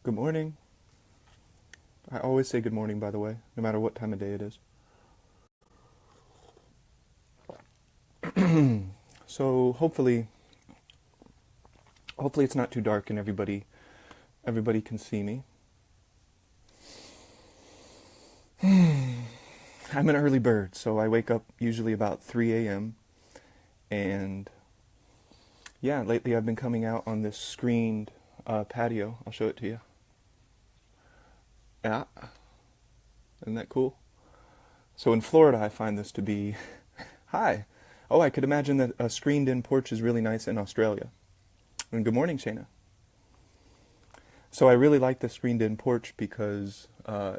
Good morning. I always say good morning, by the way, no matter what time of day it is. So hopefully it's not too dark and everybody can see me. I'm an early bird, so I wake up usually about 3 a.m. And yeah, lately I've been coming out on this screened patio. I'll show it to you. Yeah, isn't that cool? So in Florida, I find this to be hi. Oh, I could imagine that a screened-in porch is really nice in Australia. And good morning, Shayna. So I really like the screened-in porch because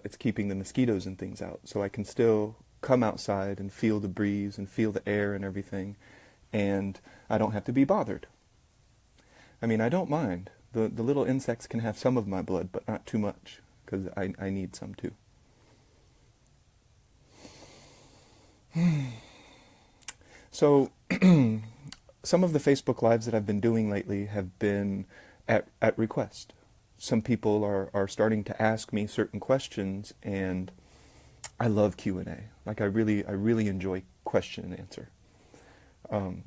it's keeping the mosquitoes and things out. So I can still come outside and feel the breeze and feel the air and everything, and I don't have to be bothered. I mean, I don't mind. The little insects can have some of my blood, but not too much, because I need some too. So some of the Facebook Lives that I've been doing lately have been at request. Some people are starting to ask me certain questions, and I love Q&A. Like I really enjoy question and answer. Um,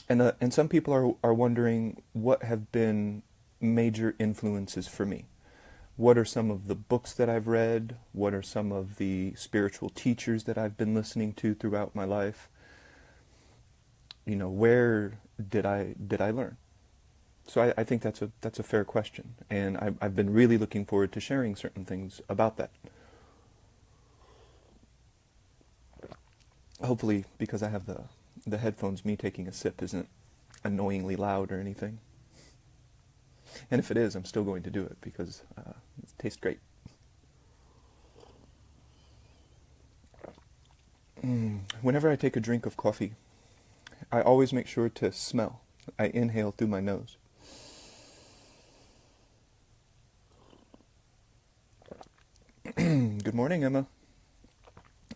and some people are wondering what have been major influences for me. What are some of the books that I've read? What are some of the spiritual teachers that I've been listening to throughout my life? You know, where did I learn? So I think that's a fair question, and I've been really looking forward to sharing certain things about that. Hopefully, because I have the headphones, me taking a sip isn't annoyingly loud or anything. And if it is, I'm still going to do it because it tastes great. Whenever I take a drink of coffee, I always make sure to smell. I inhale through my nose. Good morning, Emma.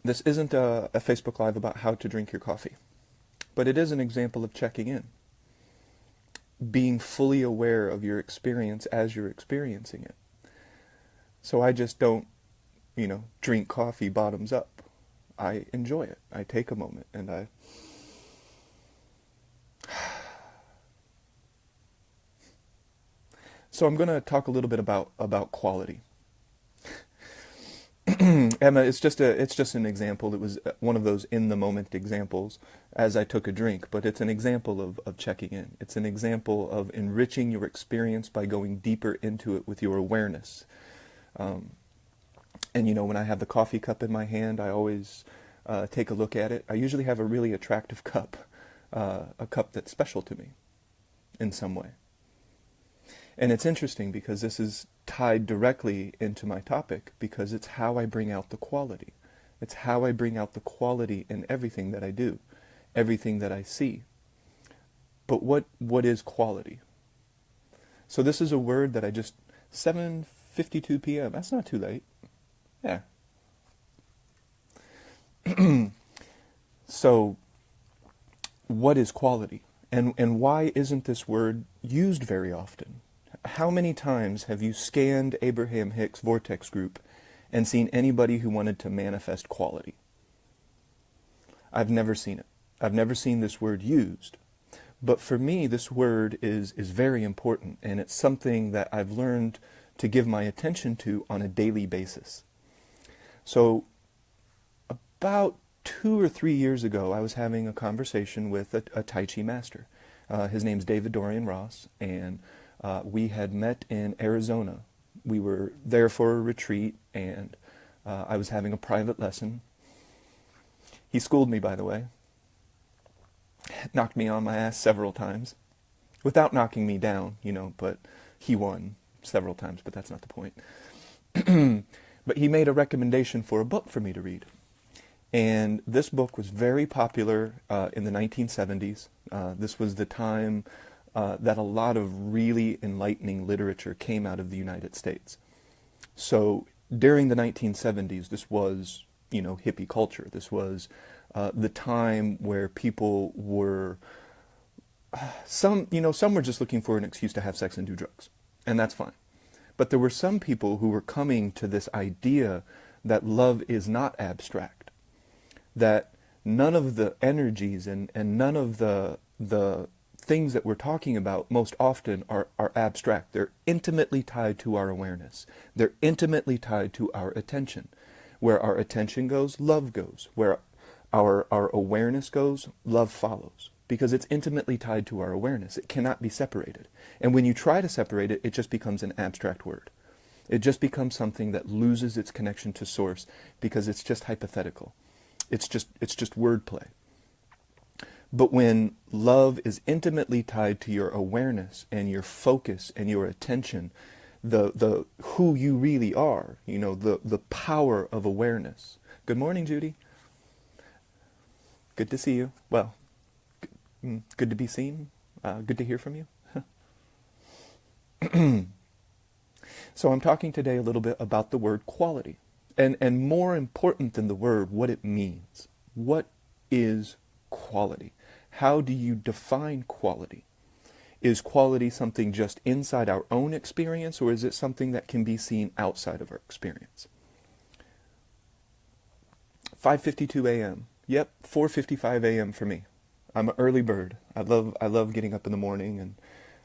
This isn't a Facebook Live about how to drink your coffee, but it is an example of checking in, being fully aware of your experience as you're experiencing it. So I just don't, drink coffee bottoms up. I enjoy it. I take a moment and So I'm going to talk a little bit about quality. Emma, it's just an example. It was one of those in the moment examples as I took a drink, but it's an example of checking in. It's an example of enriching your experience by going deeper into it with your awareness. And when I have the coffee cup in my hand, I always take a look at it. I usually have a really attractive cup, a cup that's special to me in some way. And it's interesting because this is tied directly into my topic because it's how I bring out the quality. It's how I bring out the quality in everything that I do, everything that I see. But what is quality? So this is a word that 7:52 p.m. That's not too late. Yeah. So what is quality? And why isn't this word used very often? How many times have you scanned Abraham Hicks' Vortex group and seen anybody who wanted to manifest quality? I've never seen it. I've never seen this word used. But for me, this word is very important, and it's something that I've learned to give my attention to on a daily basis. So about 2 or 3 years ago, I was having a conversation with a Tai Chi master. His name's David Dorian Ross, and we had met in Arizona. We were there for a retreat, and I was having a private lesson. He schooled me, by the way. Knocked me on my ass several times. Without knocking me down, but he won several times, but that's not the point. But he made a recommendation for a book for me to read. And this book was very popular in the 1970s. This was the time that a lot of really enlightening literature came out of the United States. So during the 1970s, this was, hippie culture. This was the time where people were, some were just looking for an excuse to have sex and do drugs. And that's fine. But there were some people who were coming to this idea that love is not abstract, that none of the energies and none of the things that we're talking about most often are abstract. They're intimately tied to our awareness. They're intimately tied to our attention. Where our attention goes, love goes. Where our awareness goes, love follows. Because it's intimately tied to our awareness. It cannot be separated. And when you try to separate it, it just becomes an abstract word. It just becomes something that loses its connection to source because it's just hypothetical. It's just wordplay. But when love is intimately tied to your awareness and your focus and your attention, the who you really are, the power of awareness. Good morning, Judy. Good to see you. Well, good to be seen. Good to hear from you. So I'm talking today a little bit about the word quality. And more important than the word, what it means. What is quality? How do you define quality? Is quality something just inside our own experience, or is it something that can be seen outside of our experience? 5:52 a.m. Yep, 4:55 a.m. for me. I'm an early bird. I love getting up in the morning, and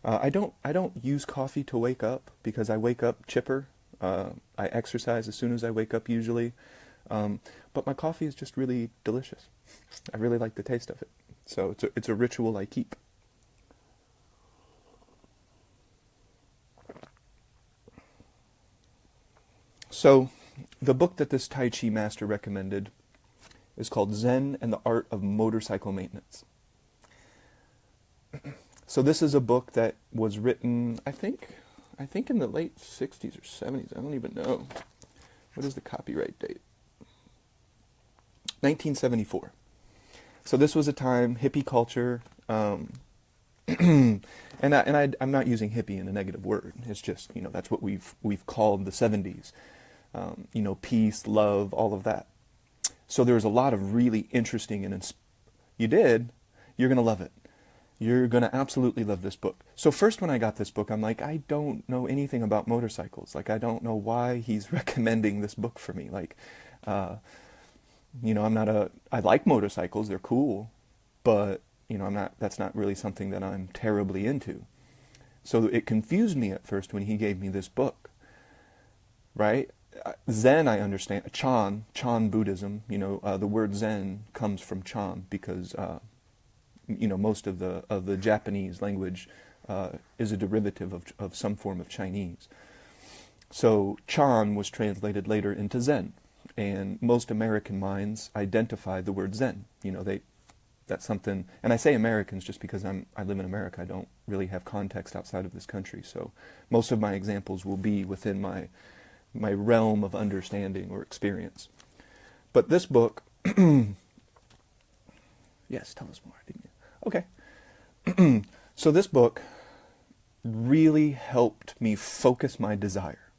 I don't use coffee to wake up because I wake up chipper. I exercise as soon as I wake up usually, but my coffee is just really delicious. I really like the taste of it, so it's a ritual I keep. So, the book that this Tai Chi master recommended is called Zen and the Art of Motorcycle Maintenance. So this is a book that was written, I think in the late 60s or 70s. I don't even know. What is the copyright date? 1974. So this was a time, hippie culture, and I'm not using hippie in a negative word. It's just, that's what we've called the 70s. Peace, love, all of that. So there was a lot of really interesting and you're going to love it. You're going to absolutely love this book. So first when I got this book, I'm like, I don't know anything about motorcycles. Like, I don't know why he's recommending this book for me. Like, I like motorcycles, they're cool, but, that's not really something that I'm terribly into. So it confused me at first when he gave me this book, right? Zen, I understand. Chan Buddhism, the word Zen comes from Chan because, most of the Japanese language is a derivative of some form of Chinese. So Chan was translated later into Zen, and most American minds identify the word Zen. That's something, and I say Americans just because I live in America. I don't really have context outside of this country, so most of my examples will be within my realm of understanding or experience. But this book, yes, tell us more, didn't you? Okay. So this book really helped me focus my desire.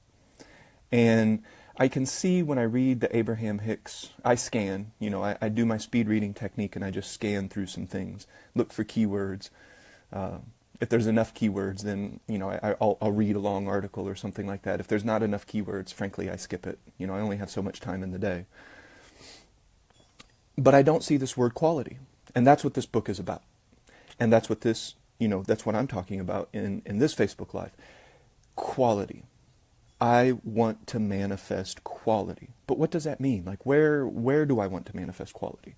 And I can see when I read the Abraham Hicks, I scan, I do my speed reading technique and I just scan through some things, look for keywords. If there's enough keywords, then, I'll read a long article or something like that. If there's not enough keywords, frankly, I skip it. I only have so much time in the day. But I don't see this word quality. And that's what this book is about. And that's what this, that's what I'm talking about in this Facebook Live. Quality. I want to manifest quality. But what does that mean? Like, where do I want to manifest quality?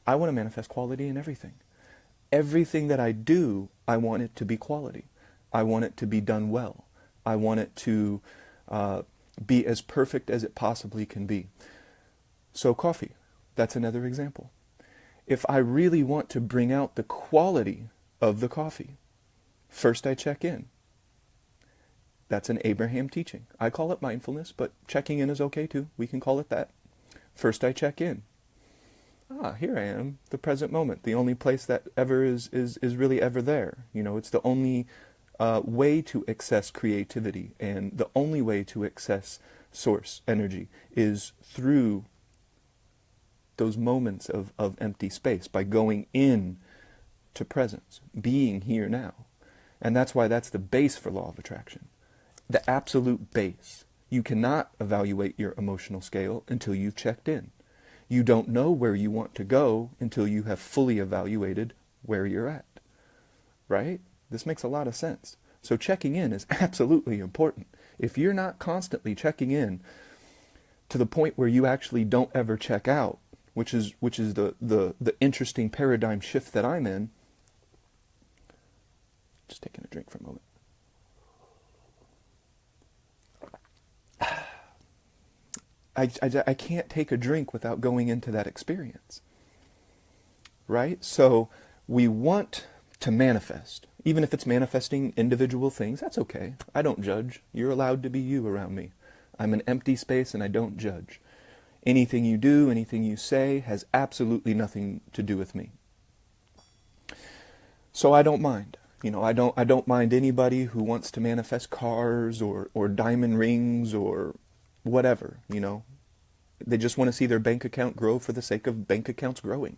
I want to manifest quality in everything. Everything that I do, I want it to be quality. I want it to be done well. I want it to be as perfect as it possibly can be. So coffee, that's another example. If I really want to bring out the quality of the coffee, first I check in. That's an Abraham teaching. I call it mindfulness, but checking in is okay too. We can call it that. First I check in. Here I am, the present moment, the only place that ever is really ever there. It's the only way to access creativity, and the only way to access source energy is through those moments of empty space, by going in to presence, being here now. And that's why that's the base for law of attraction. the absolute base. You cannot evaluate your emotional scale until you've checked in. You don't know where you want to go until you have fully evaluated where you're at. Right? This makes a lot of sense. So checking in is absolutely important. If you're not constantly checking in to the point where you actually don't ever check out, which is the interesting paradigm shift that I'm in. Just taking a drink for a moment. I can't take a drink without going into that experience. Right? So we want to manifest. Even if it's manifesting individual things, that's okay. I don't judge. You're allowed to be you around me. I'm an empty space and I don't judge. Anything you do, anything you say has absolutely nothing to do with me. So I don't mind. I don't mind anybody who wants to manifest cars or diamond rings or whatever, They just want to see their bank account grow for the sake of bank accounts growing.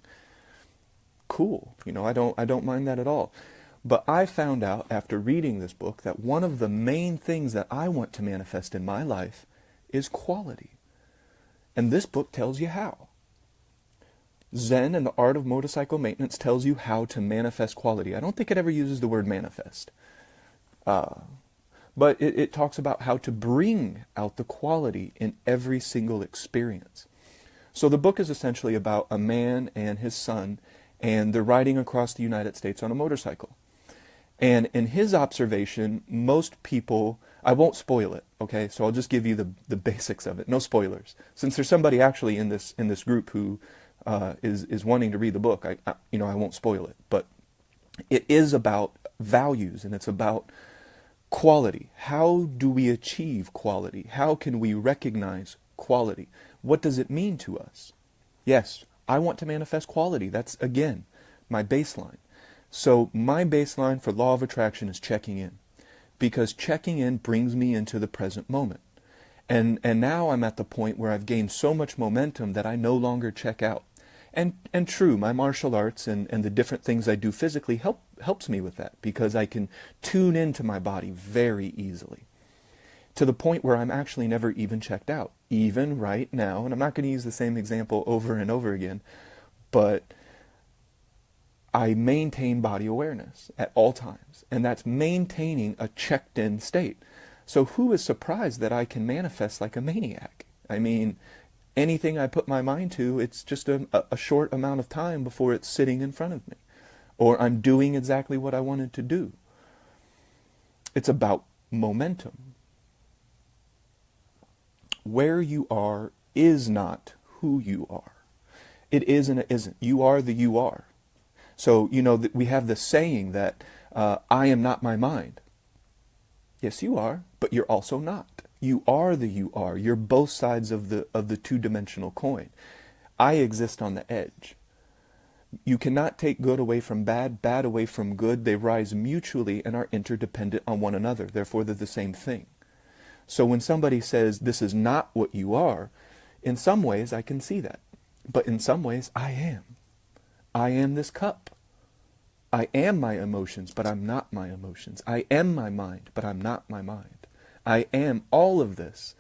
Cool. I don't mind that at all. But I found out after reading this book that one of the main things that I want to manifest in my life is quality. And this book tells you how. Zen and the Art of Motorcycle Maintenance tells you how to manifest quality. I don't think it ever uses the word manifest. But it talks about how to bring out the quality in every single experience. So the book is essentially about a man and his son, and they're riding across the United States on a motorcycle. And in his observation, most people, I won't spoil it, okay? So I'll just give you the basics of it. No spoilers. Since there's somebody actually in this group who is wanting to read the book, I won't spoil it. But it is about values, and it's about quality. How do we achieve quality? How can we recognize quality? What does it mean to us? Yes, I want to manifest quality. That's, again, my baseline. So my baseline for law of attraction is checking in, because checking in brings me into the present moment. And now I'm at the point where I've gained so much momentum that I no longer check out. And true, my martial arts and the different things I do physically helps me with that, because I can tune into my body very easily, to the point where I'm actually never even checked out. Even right now, and I'm not going to use the same example over and over again, but I maintain body awareness at all times, and that's maintaining a checked-in state. So who is surprised that I can manifest like a maniac? I mean, anything I put my mind to, it's just a short amount of time before it's sitting in front of me, or I'm doing exactly what I wanted to do. It's about momentum. Where you are is not who you are. It is and it isn't. You are the you are. So, we have this saying that I am not my mind. Yes, you are, but you're also not. You are the you are. You're both sides of the two-dimensional coin. I exist on the edge. You cannot take good away from bad, bad away from good. They rise mutually and are interdependent on one another. Therefore, they're the same thing. So when somebody says, this is not what you are, in some ways I can see that. But in some ways, I am. I am this cup. I am my emotions, but I'm not my emotions. I am my mind, but I'm not my mind. I am all of this,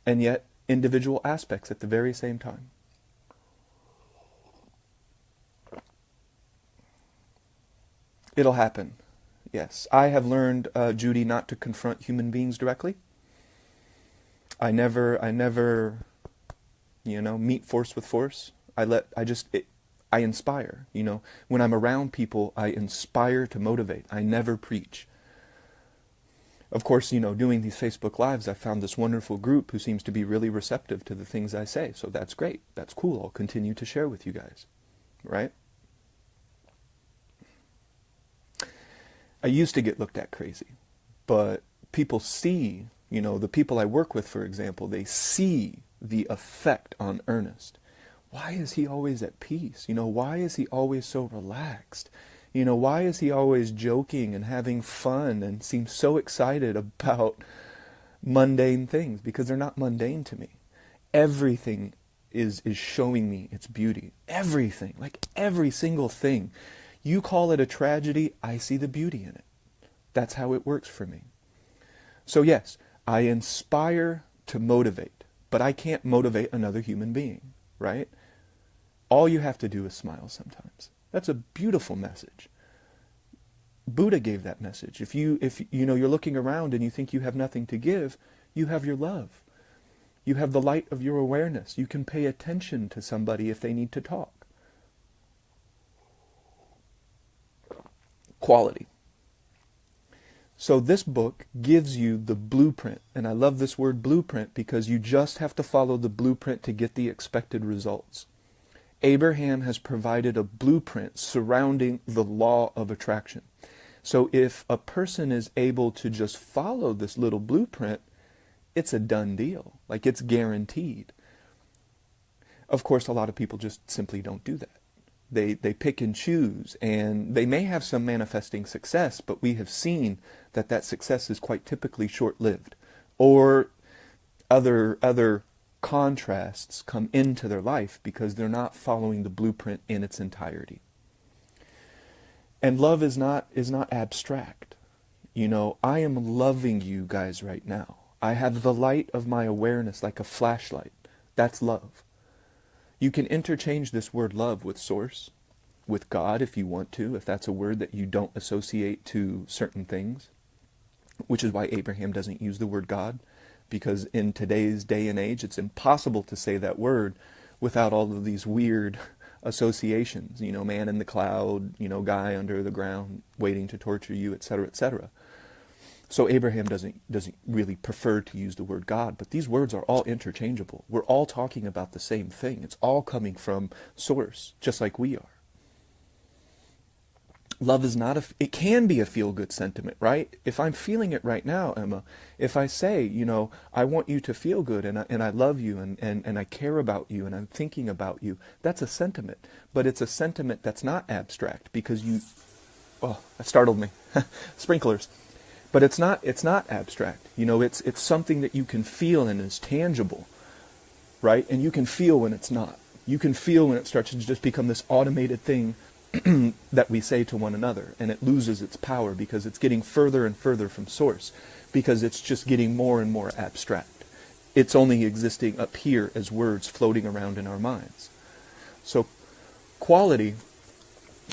and yet individual aspects at the very same time. It'll happen. Yes. I have learned, Judy, not to confront human beings directly. I never, meet force with force. I inspire, When I'm around people, I inspire to motivate. I never preach. Of course, doing these Facebook Lives, I found this wonderful group who seems to be really receptive to the things I say. So that's great. That's cool. I'll continue to share with you guys. Right? I used to get looked at crazy. But people see, the people I work with, for example, they see the effect on Ernest. Why is he always at peace? Why is he always so relaxed? Why is he always joking and having fun and seems so excited about mundane things? Because they're not mundane to me. Everything is showing me its beauty. Everything, like every single thing. You call it a tragedy, I see the beauty in it. That's how it works for me. So yes, I inspire to motivate, but I can't motivate another human being, right? All you have to do is smile sometimes. That's a beautiful message. Buddha gave that message. If you're looking around and you think you have nothing to give, you have your love. You have the light of your awareness. You can pay attention to somebody if they need to talk. Quality. So this book gives you the blueprint, and I love this word blueprint because you just have to follow the blueprint to get the expected results. Abraham has provided a blueprint surrounding the law of attraction. So if a person is able to just follow this little blueprint, it's a done deal. Like, it's guaranteed. Of course, a lot of people just simply don't do that. They pick and choose, and they may have some manifesting success, but we have seen that that success is quite typically short-lived. Or other contrasts come into their life because they're not following the blueprint in its entirety. And love is not abstract. You know, I am loving you guys right now. I have the light of my awareness like a flashlight. That's love. You can interchange this word love with source, with God if you want to, if that's a word that you don't associate to certain things, which is why Abraham doesn't use the word God, because in today's day and age, it's impossible to say that word without all of these weird associations, you know, man in the cloud, you know, guy under the ground waiting to torture you, etc., etc. So Abraham doesn't really prefer to use the word God, but these words are all interchangeable. We're all talking about the same thing. It's all coming from source, just like we are. Love is not it can be a feel-good sentiment, right? If I'm feeling it right now, Emma, if I say, you know, I want you to feel good and I love you and I care about you and I'm thinking about you, that's a sentiment. But it's a sentiment that's not abstract because oh, that startled me. Sprinklers. But it's not abstract. You know, it's something that you can feel and is tangible, right? And you can feel when it's not. You can feel when it starts to just become this automated thing that we say to one another, and it loses its power because it's getting further and further from source, because it's just getting more and more abstract. It's only existing up here as words floating around in our minds. So quality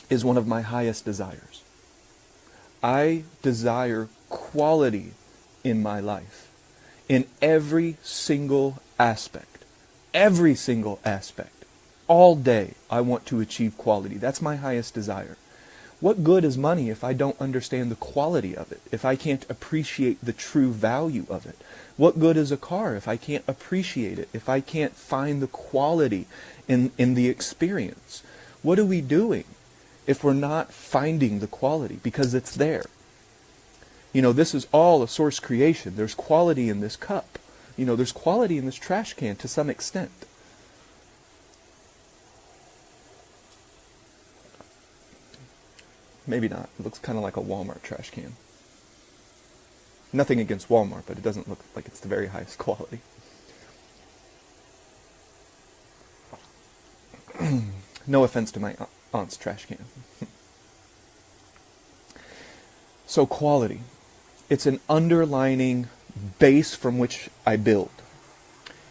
is one of my highest desires. I desire quality in my life, in every single aspect. Every single aspect. All day, I want to achieve quality. That's my highest desire. What good is money if I don't understand the quality of it, if I can't appreciate the true value of it? What good is a car if I can't appreciate it, if I can't find the quality in the experience? What are we doing if we're not finding the quality? Because it's there. You know, this is all a source creation. There's quality in this cup. You know, there's quality in this trash can to some extent. Maybe not. It looks kind of like a Walmart trash can. Nothing against Walmart, but it doesn't look like it's the very highest quality. No offense to my aunt's trash can. So quality. It's an underlining base from which I build.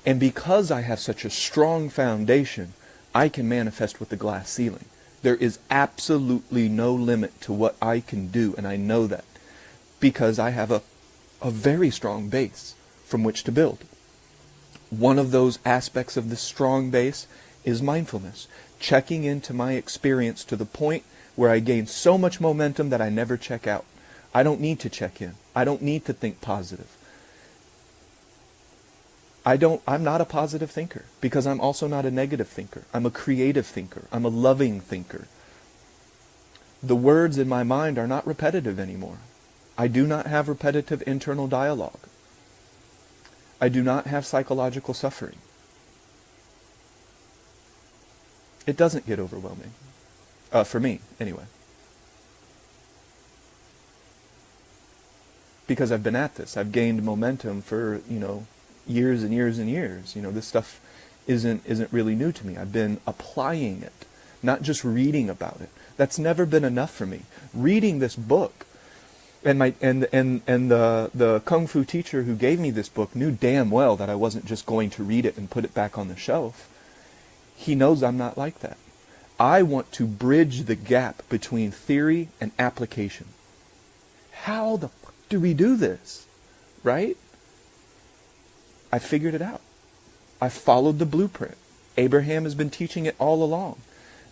And because I have such a strong foundation, I can manifest with the glass ceiling. There is absolutely no limit to what I can do, and I know that because I have a very strong base from which to build. One of those aspects of this strong base is mindfulness, checking into my experience to the point where I gain so much momentum that I never check out. I don't need to check in. I don't need to think positive. I'm not a positive thinker because I'm also not a negative thinker. I'm a creative thinker. I'm a loving thinker. The words in my mind are not repetitive anymore. I do not have repetitive internal dialogue. I do not have psychological suffering. It doesn't get overwhelming. For me, anyway. Because I've been at this. I've gained momentum for, years and years and years. This stuff isn't really new to me. I've been applying it, not just reading about it. That's never been enough for me. Reading this book And the kung fu teacher who gave me this book knew damn well that I wasn't just going to read it and put it back on the shelf. He knows I'm not like that. I want to bridge the gap between theory and application. How the fuck do we do this? Right? I figured it out. I followed the blueprint. Abraham has been teaching it all along.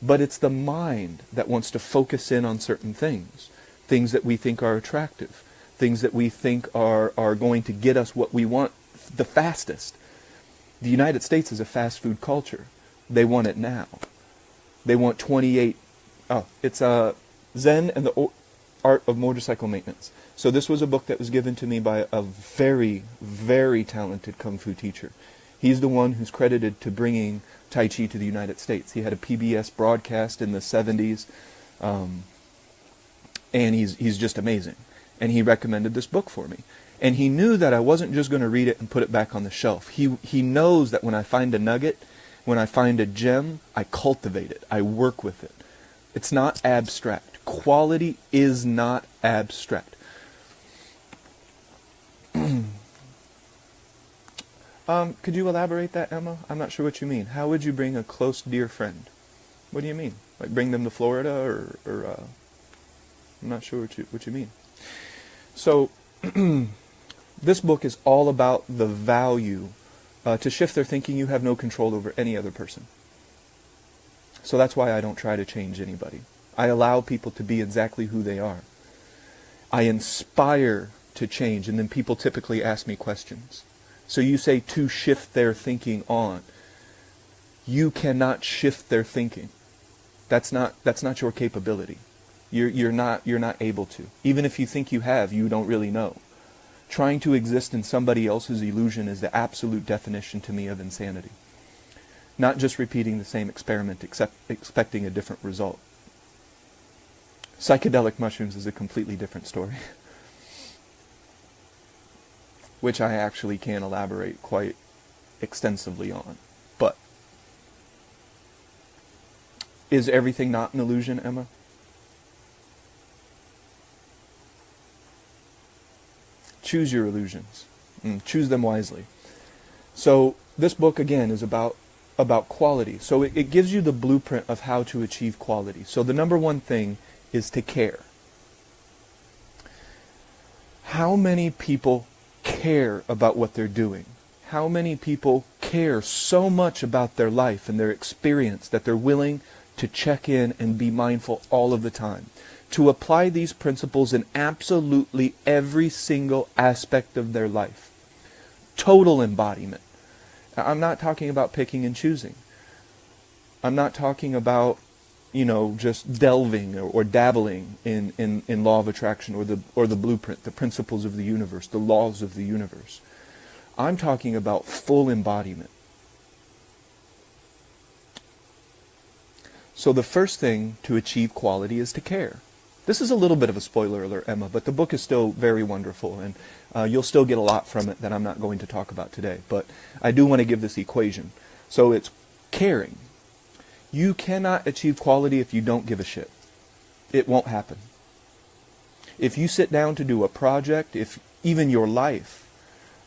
But it's the mind that wants to focus in on certain things. Things that we think are attractive. Things that we think are going to get us what we want the fastest. The United States is a fast food culture. They want it now. They want 28... Oh, it's Zen and the Art of Motorcycle Maintenance. So this was a book that was given to me by a very, very talented kung fu teacher. He's the one who's credited to bringing Tai Chi to the United States. He had a PBS broadcast in the 70s, and he's just amazing. And he recommended this book for me. And he knew that I wasn't just going to read it and put it back on the shelf. He knows that when I find a nugget, when I find a gem, I cultivate it. I work with it. It's not abstract. Quality is not abstract. Could you elaborate that, Emma? I'm not sure what you mean. How would you bring a close, dear friend? What do you mean? Like bring them to Florida, or I'm not sure what you mean. So, this book is all about the value. To shift their thinking, you have no control over any other person. So that's why I don't try to change anybody. I allow people to be exactly who they are. I inspire to change, and then people typically ask me questions. So you say to shift their thinking on. You cannot shift their thinking. That's not your capability. You're not able to. Even if you think you have, you don't really know. Trying to exist in somebody else's illusion is the absolute definition to me of insanity. Not just repeating the same experiment except expecting a different result. Psychedelic mushrooms is a completely different story, which I actually can elaborate quite extensively on. But is everything not an illusion, Emma? Choose your illusions. Choose them wisely. So this book, again, is about quality. So it gives you the blueprint of how to achieve quality. So the number one thing is to care. How many people care about what they're doing? How many people care so much about their life and their experience that they're willing to check in and be mindful all of the time? To apply these principles in absolutely every single aspect of their life. Total embodiment. I'm not talking about picking and choosing. I'm not talking about, just delving or dabbling in law of attraction or the blueprint, the principles of the universe, the laws of the universe. I'm talking about full embodiment. So the first thing to achieve quality is to care. This is a little bit of a spoiler alert, Emma, but the book is still very wonderful, and you'll still get a lot from it that I'm not going to talk about today. But I do want to give this equation. So it's caring. You cannot achieve quality if you don't give a shit. It won't happen. If you sit down to do a project, if even your life,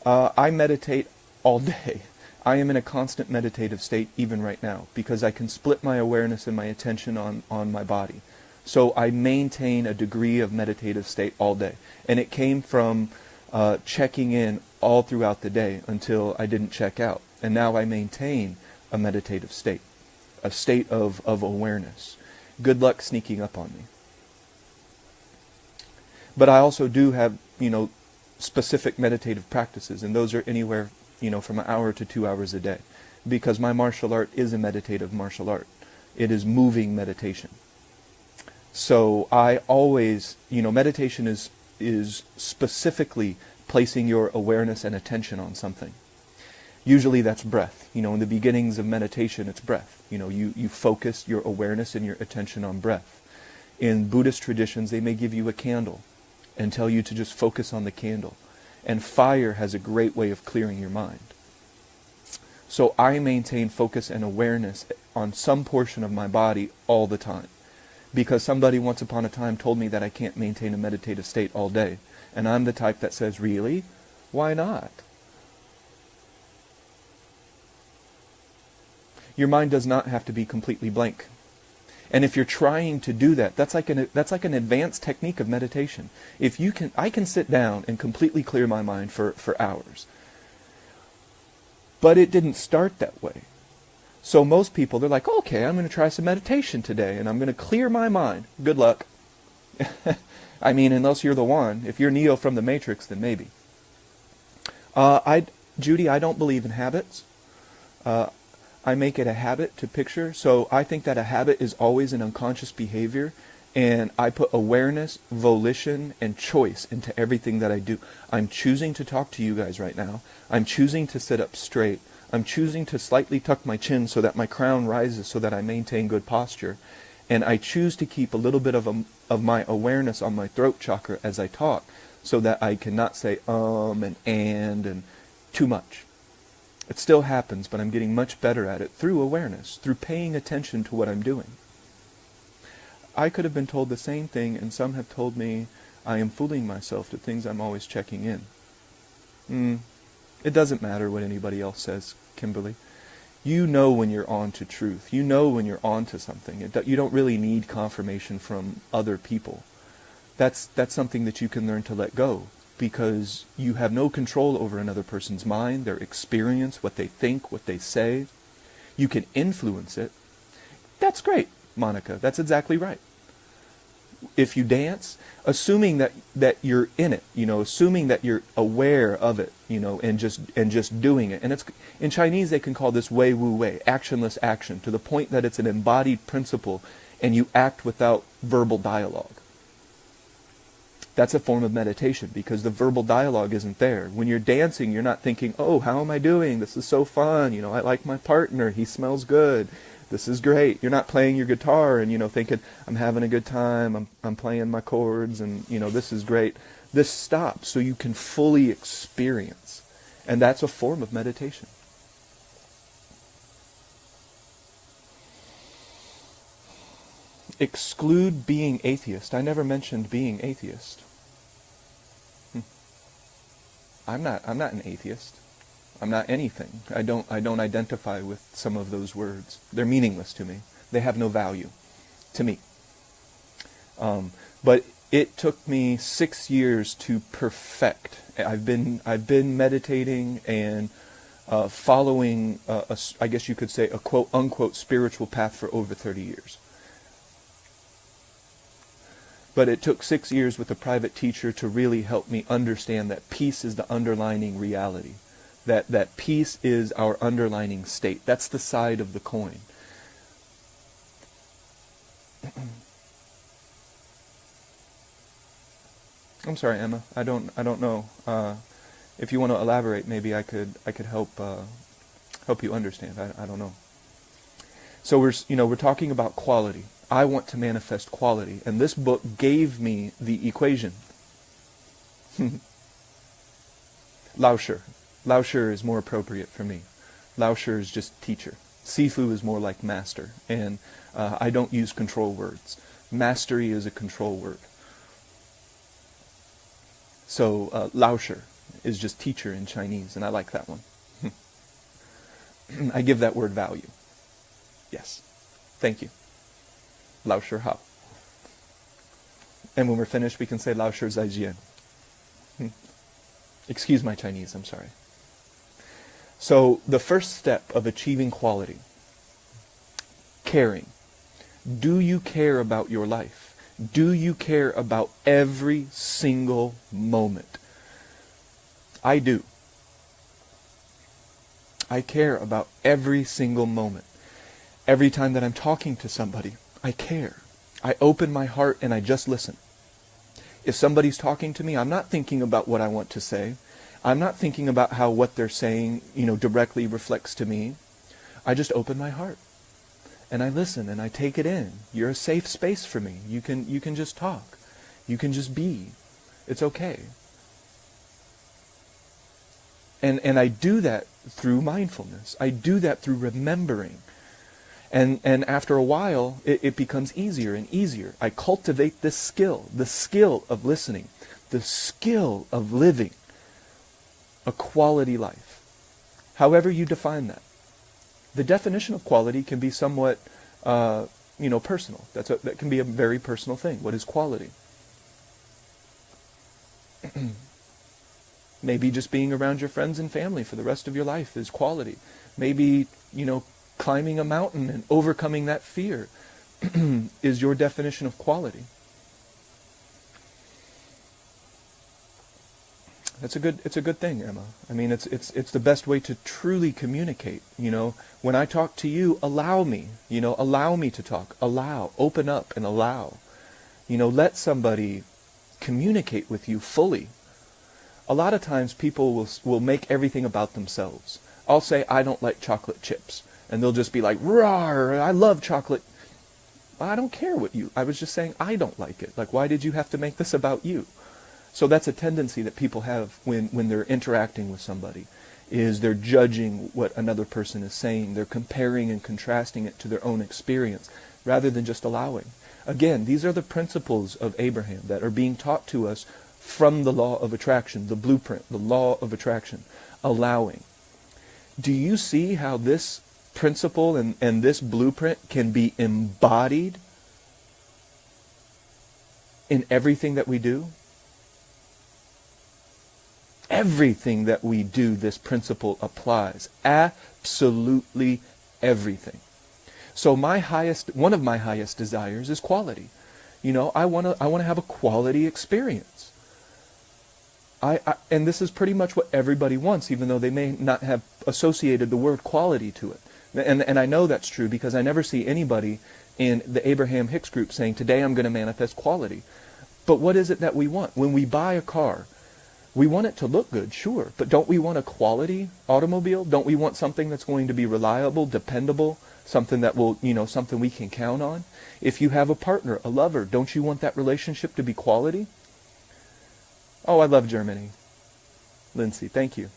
I meditate all day. I am in a constant meditative state even right now because I can split my awareness and my attention on my body. So I maintain a degree of meditative state all day. And it came from checking in all throughout the day until I didn't check out. And now I maintain a meditative state, a state of awareness. Good luck sneaking up on me. But I also do have, specific meditative practices, and those are anywhere, from an hour to 2 hours a day. Because my martial art is a meditative martial art. It is moving meditation. So I always, meditation is specifically placing your awareness and attention on something. Usually that's breath. In the beginnings of meditation, it's breath. You focus your awareness and your attention on breath. In Buddhist traditions, they may give you a candle and tell you to just focus on the candle. And fire has a great way of clearing your mind. So I maintain focus and awareness on some portion of my body all the time. because somebody once upon a time told me that I can't maintain a meditative state all day. And I'm the type that says, really? Why not? Your mind does not have to be completely blank. And if you're trying to do that, that's like an advanced technique of meditation. If you can, I can sit down and completely clear my mind for hours. But it didn't start that way. So most people, they're like, okay, I'm going to try some meditation today, and I'm going to clear my mind. Good luck. I mean, unless you're the one. If you're Neo from the Matrix, then maybe. Judy, I don't believe in habits. I make it a habit to picture. So I think that a habit is always an unconscious behavior. And I put awareness, volition, and choice into everything that I do. I'm choosing to talk to you guys right now. I'm choosing to sit up straight. I'm choosing to slightly tuck my chin so that my crown rises so that I maintain good posture. And I choose to keep a little bit of my awareness on my throat chakra as I talk so that I cannot say and too much. It still happens, but I'm getting much better at it through awareness, through paying attention to what I'm doing. I could have been told the same thing, and some have told me I am fooling myself to things I'm always checking in. It doesn't matter what anybody else says, Kimberly. You know when you're on to truth. You know when you're on to something. You don't really need confirmation from other people. That's something that you can learn to let go, because you have no control over another person's mind, their experience, what they think, what they say. You can influence it. That's great, Monica. That's exactly right. If you dance, assuming that you're in it, assuming that you're aware of it, and just doing it. And it's in Chinese they can call this wei wu wei, actionless action, to the point that it's an embodied principle and you act without verbal dialogue. That's a form of meditation because the verbal dialogue isn't there. When you're dancing, you're not thinking, oh, how am I doing? This is so fun. I like my partner. He smells good. This is great. You're not playing your guitar and, thinking, I'm having a good time. I'm playing my chords and, this is great. This stops so you can fully experience. And that's a form of meditation. Exclude being atheist. I never mentioned being atheist. I'm not an atheist. I'm not anything. I don't identify with some of those words. They're meaningless to me. They have no value to me. But it took me 6 years to perfect. I've been meditating and following I guess you could say a quote unquote spiritual path for over 30 years. But it took 6 years with a private teacher to really help me understand that peace is the underlying reality. That peace is our underlying state. That's the side of the coin. I'm sorry, Emma. I don't know. If you want to elaborate, maybe I could help you understand. I don't know. So we're talking about quality. I want to manifest quality, and this book gave me the equation. Lao Shi. Lao Shi is more appropriate for me. Lao Shi is just teacher. Sifu is more like master, and I don't use control words. Mastery is a control word. So Lao Shi is just teacher in Chinese, and I like that one. I give that word value. Yes. Thank you. Lao Shi Hao. And when we're finished, we can say Lao Shi Zai Jian. Excuse my Chinese, I'm sorry. So the first step of achieving quality, caring. Do you care about your life? Do you care about every single moment? I do. I care about every single moment. Every time that I'm talking to somebody, I care. I open my heart and I just listen. If somebody's talking to me, I'm not thinking about what I want to say. I'm not thinking about how what they're saying, directly reflects to me. I just open my heart and I listen and I take it in. You're a safe space for me. You can just talk. You can just be. It's okay. And I do that through mindfulness. I do that through remembering. And after a while, it becomes easier and easier. I cultivate this skill, the skill of listening, the skill of living a quality life, however you define that. The definition of quality can be somewhat, personal. That can be a very personal thing. What is quality? Maybe just being around your friends and family for the rest of your life is quality. Maybe, climbing a mountain and overcoming that fear is your definition of quality. It's a good thing, Emma. I mean, it's the best way to truly communicate. When I talk to you, allow me to talk. Open up and allow. Let somebody communicate with you fully. A lot of times people will make everything about themselves. I'll say, I don't like chocolate chips. And they'll just be like, rawr, I love chocolate. I don't care I was just saying I don't like it. Like, why did you have to make this about you? So that's a tendency that people have when they're interacting with somebody, is they're judging what another person is saying. They're comparing and contrasting it to their own experience, rather than just allowing. Again, these are the principles of Abraham that are being taught to us from the law of attraction, the blueprint, the law of attraction, allowing. Do you see how this principle and this blueprint can be embodied in everything that we do? Everything that we do, this principle applies. Absolutely everything. So one of my highest desires is quality. I want to have a quality experience. And this is pretty much what everybody wants, even though they may not have associated the word quality to it. And I know that's true because I never see anybody in the Abraham Hicks group saying, today I'm going to manifest quality. But what is it that we want? When we buy a car, we want it to look good, sure. But don't we want a quality automobile? Don't we want something that's going to be reliable, dependable, something that will, something we can count on? If you have a partner, a lover, don't you want that relationship to be quality? Oh, I love Germany. Lindsay, thank you.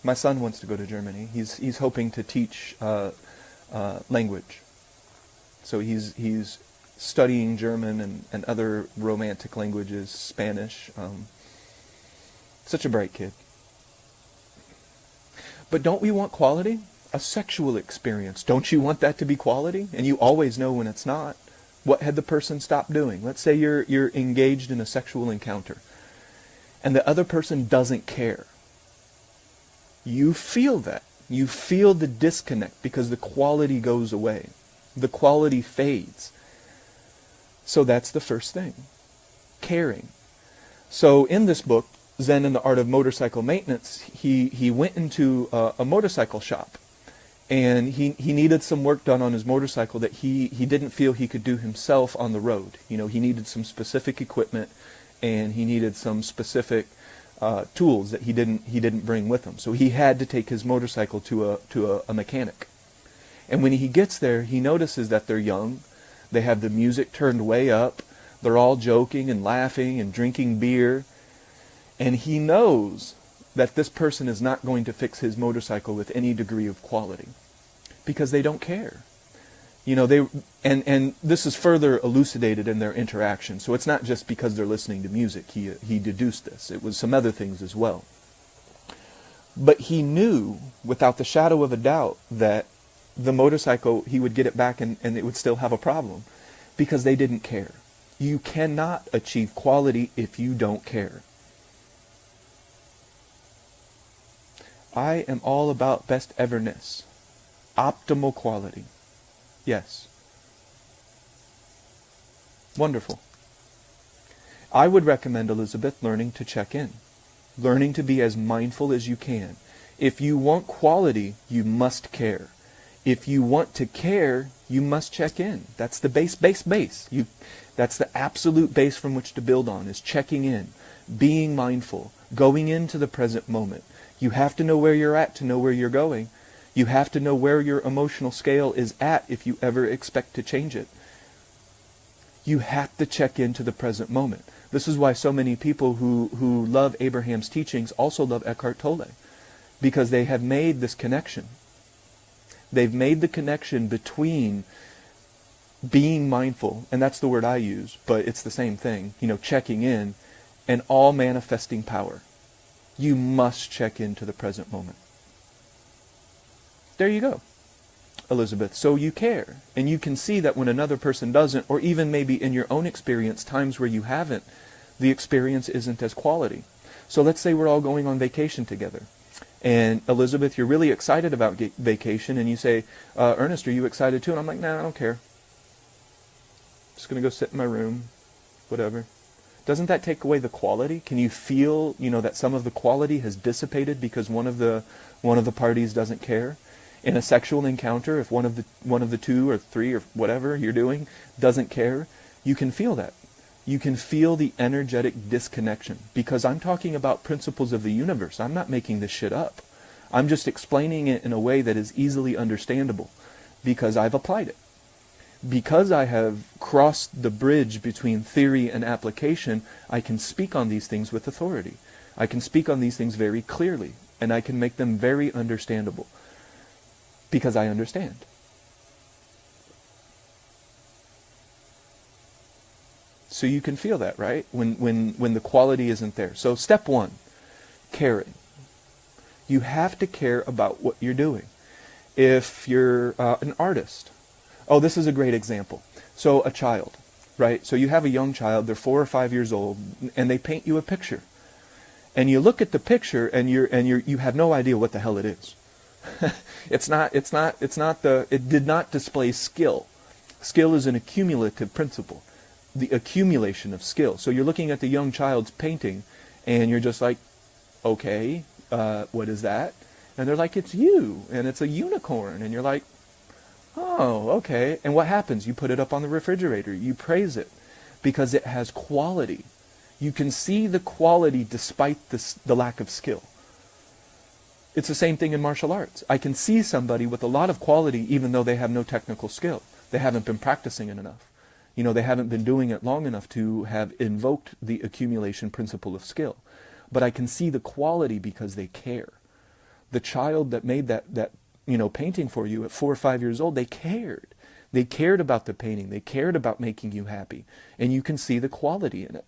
My son wants to go to Germany. He's hoping to teach language. So he's studying German and other romantic languages, Spanish. Such a bright kid. But don't we want quality? A sexual experience. Don't you want that to be quality? And you always know when it's not. What had the person stopped doing? Let's say you're engaged in a sexual encounter and the other person doesn't care. You feel that. You feel the disconnect because the quality goes away. The quality fades. So that's the first thing. Caring. So in this book, Zen and the Art of Motorcycle Maintenance, he went into a motorcycle shop. And he needed some work done on his motorcycle that he didn't feel he could do himself on the road. He needed some specific equipment, and he needed some specific tools that he didn't bring with him. So he had to take his motorcycle to a mechanic. And when he gets there, he notices that they're young. They have the music turned way up. They're all joking and laughing and drinking beer. And he knows that this person is not going to fix his motorcycle with any degree of quality because they don't care. And this is further elucidated in their interaction. So it's not just because they're listening to music. He deduced this. It was some other things as well. But he knew without the shadow of a doubt that the motorcycle, he would get it back and it would still have a problem because they didn't care. You cannot achieve quality if you don't care. I am all about best everness. Optimal quality. Yes. Wonderful. I would recommend, Elizabeth, learning to check in. Learning to be as mindful as you can. If you want quality, you must care. If you want to care, you must check in. That's the base. That's the absolute base from which to build on, is checking in, being mindful, going into the present moment. You have to know where you're at to know where you're going. You have to know where your emotional scale is at if you ever expect to change it. You have to check into the present moment. This is why so many people who love Abraham's teachings also love Eckhart Tolle, because they have made this connection. They've made the connection between being mindful, and that's the word I use, but it's the same thing, checking in, and all manifesting power. You must check into the present moment. There you go, Elizabeth. So you care, and you can see that when another person doesn't, or even maybe in your own experience, times where you haven't, the experience isn't as quality. So let's say we're all going on vacation together. And Elizabeth, you're really excited about vacation, and you say, Ernest, are you excited too? And I'm like, nah, I don't care. Just going to go sit in my room, whatever. Doesn't that take away the quality? Can you feel, that some of the quality has dissipated because one of the parties doesn't care? In a sexual encounter, if one of the two or three or whatever you're doing doesn't care, you can feel that. You can feel the energetic disconnection, because I'm talking about principles of the universe. I'm not making this shit up. I'm just explaining it in a way that is easily understandable because I've applied it. Because I have crossed the bridge between theory and application, I can speak on these things with authority. I can speak on these things very clearly, and I can make them very understandable because I understand. So you can feel that, right? When the quality isn't there. So step one, caring. You have to care about what you're doing. If you're an artist, this is a great example. So a child, right? So you have a young child, they're 4 or 5 years old, and they paint you a picture. And you look at the picture and you have no idea what the hell it is. It did not display skill. Skill is an accumulative principle. The accumulation of skill. So you're looking at the young child's painting and you're just like, okay, what is that? And they're like, it's you, and it's a unicorn. And you're like, oh, okay. And what happens? You put it up on the refrigerator. You praise it because it has quality. You can see the quality despite the lack of skill. It's the same thing in martial arts. I can see somebody with a lot of quality even though they have no technical skill. They haven't been practicing it enough. They haven't been doing it long enough to have invoked the accumulation principle of skill. But I can see the quality because they care. The child that made that painting for you at 4 or 5 years old, they cared. They cared about the painting. They cared about making you happy. And you can see the quality in it.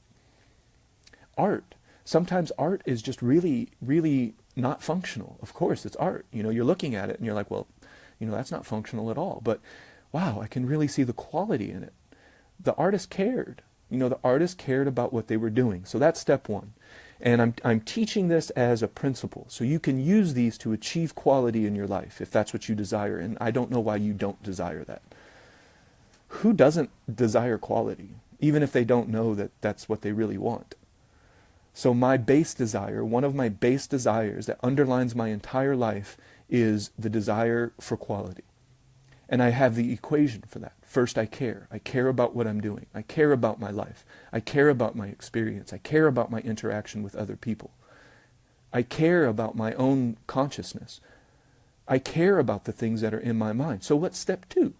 Art. Sometimes art is just really, really not functional. Of course, it's art. You're looking at it and you're like, well, that's not functional at all. But wow, I can really see the quality in it. The artist cared. The artist cared about what they were doing. So that's step one. And I'm teaching this as a principle. So you can use these to achieve quality in your life if that's what you desire. And I don't know why you don't desire that. Who doesn't desire quality, even if they don't know that that's what they really want? So my base desire, one of my base desires that underlines my entire life, is the desire for quality. And I have the equation for that. First, I care. I care about what I'm doing. I care about my life. I care about my experience. I care about my interaction with other people. I care about my own consciousness. I care about the things that are in my mind. So what's step two?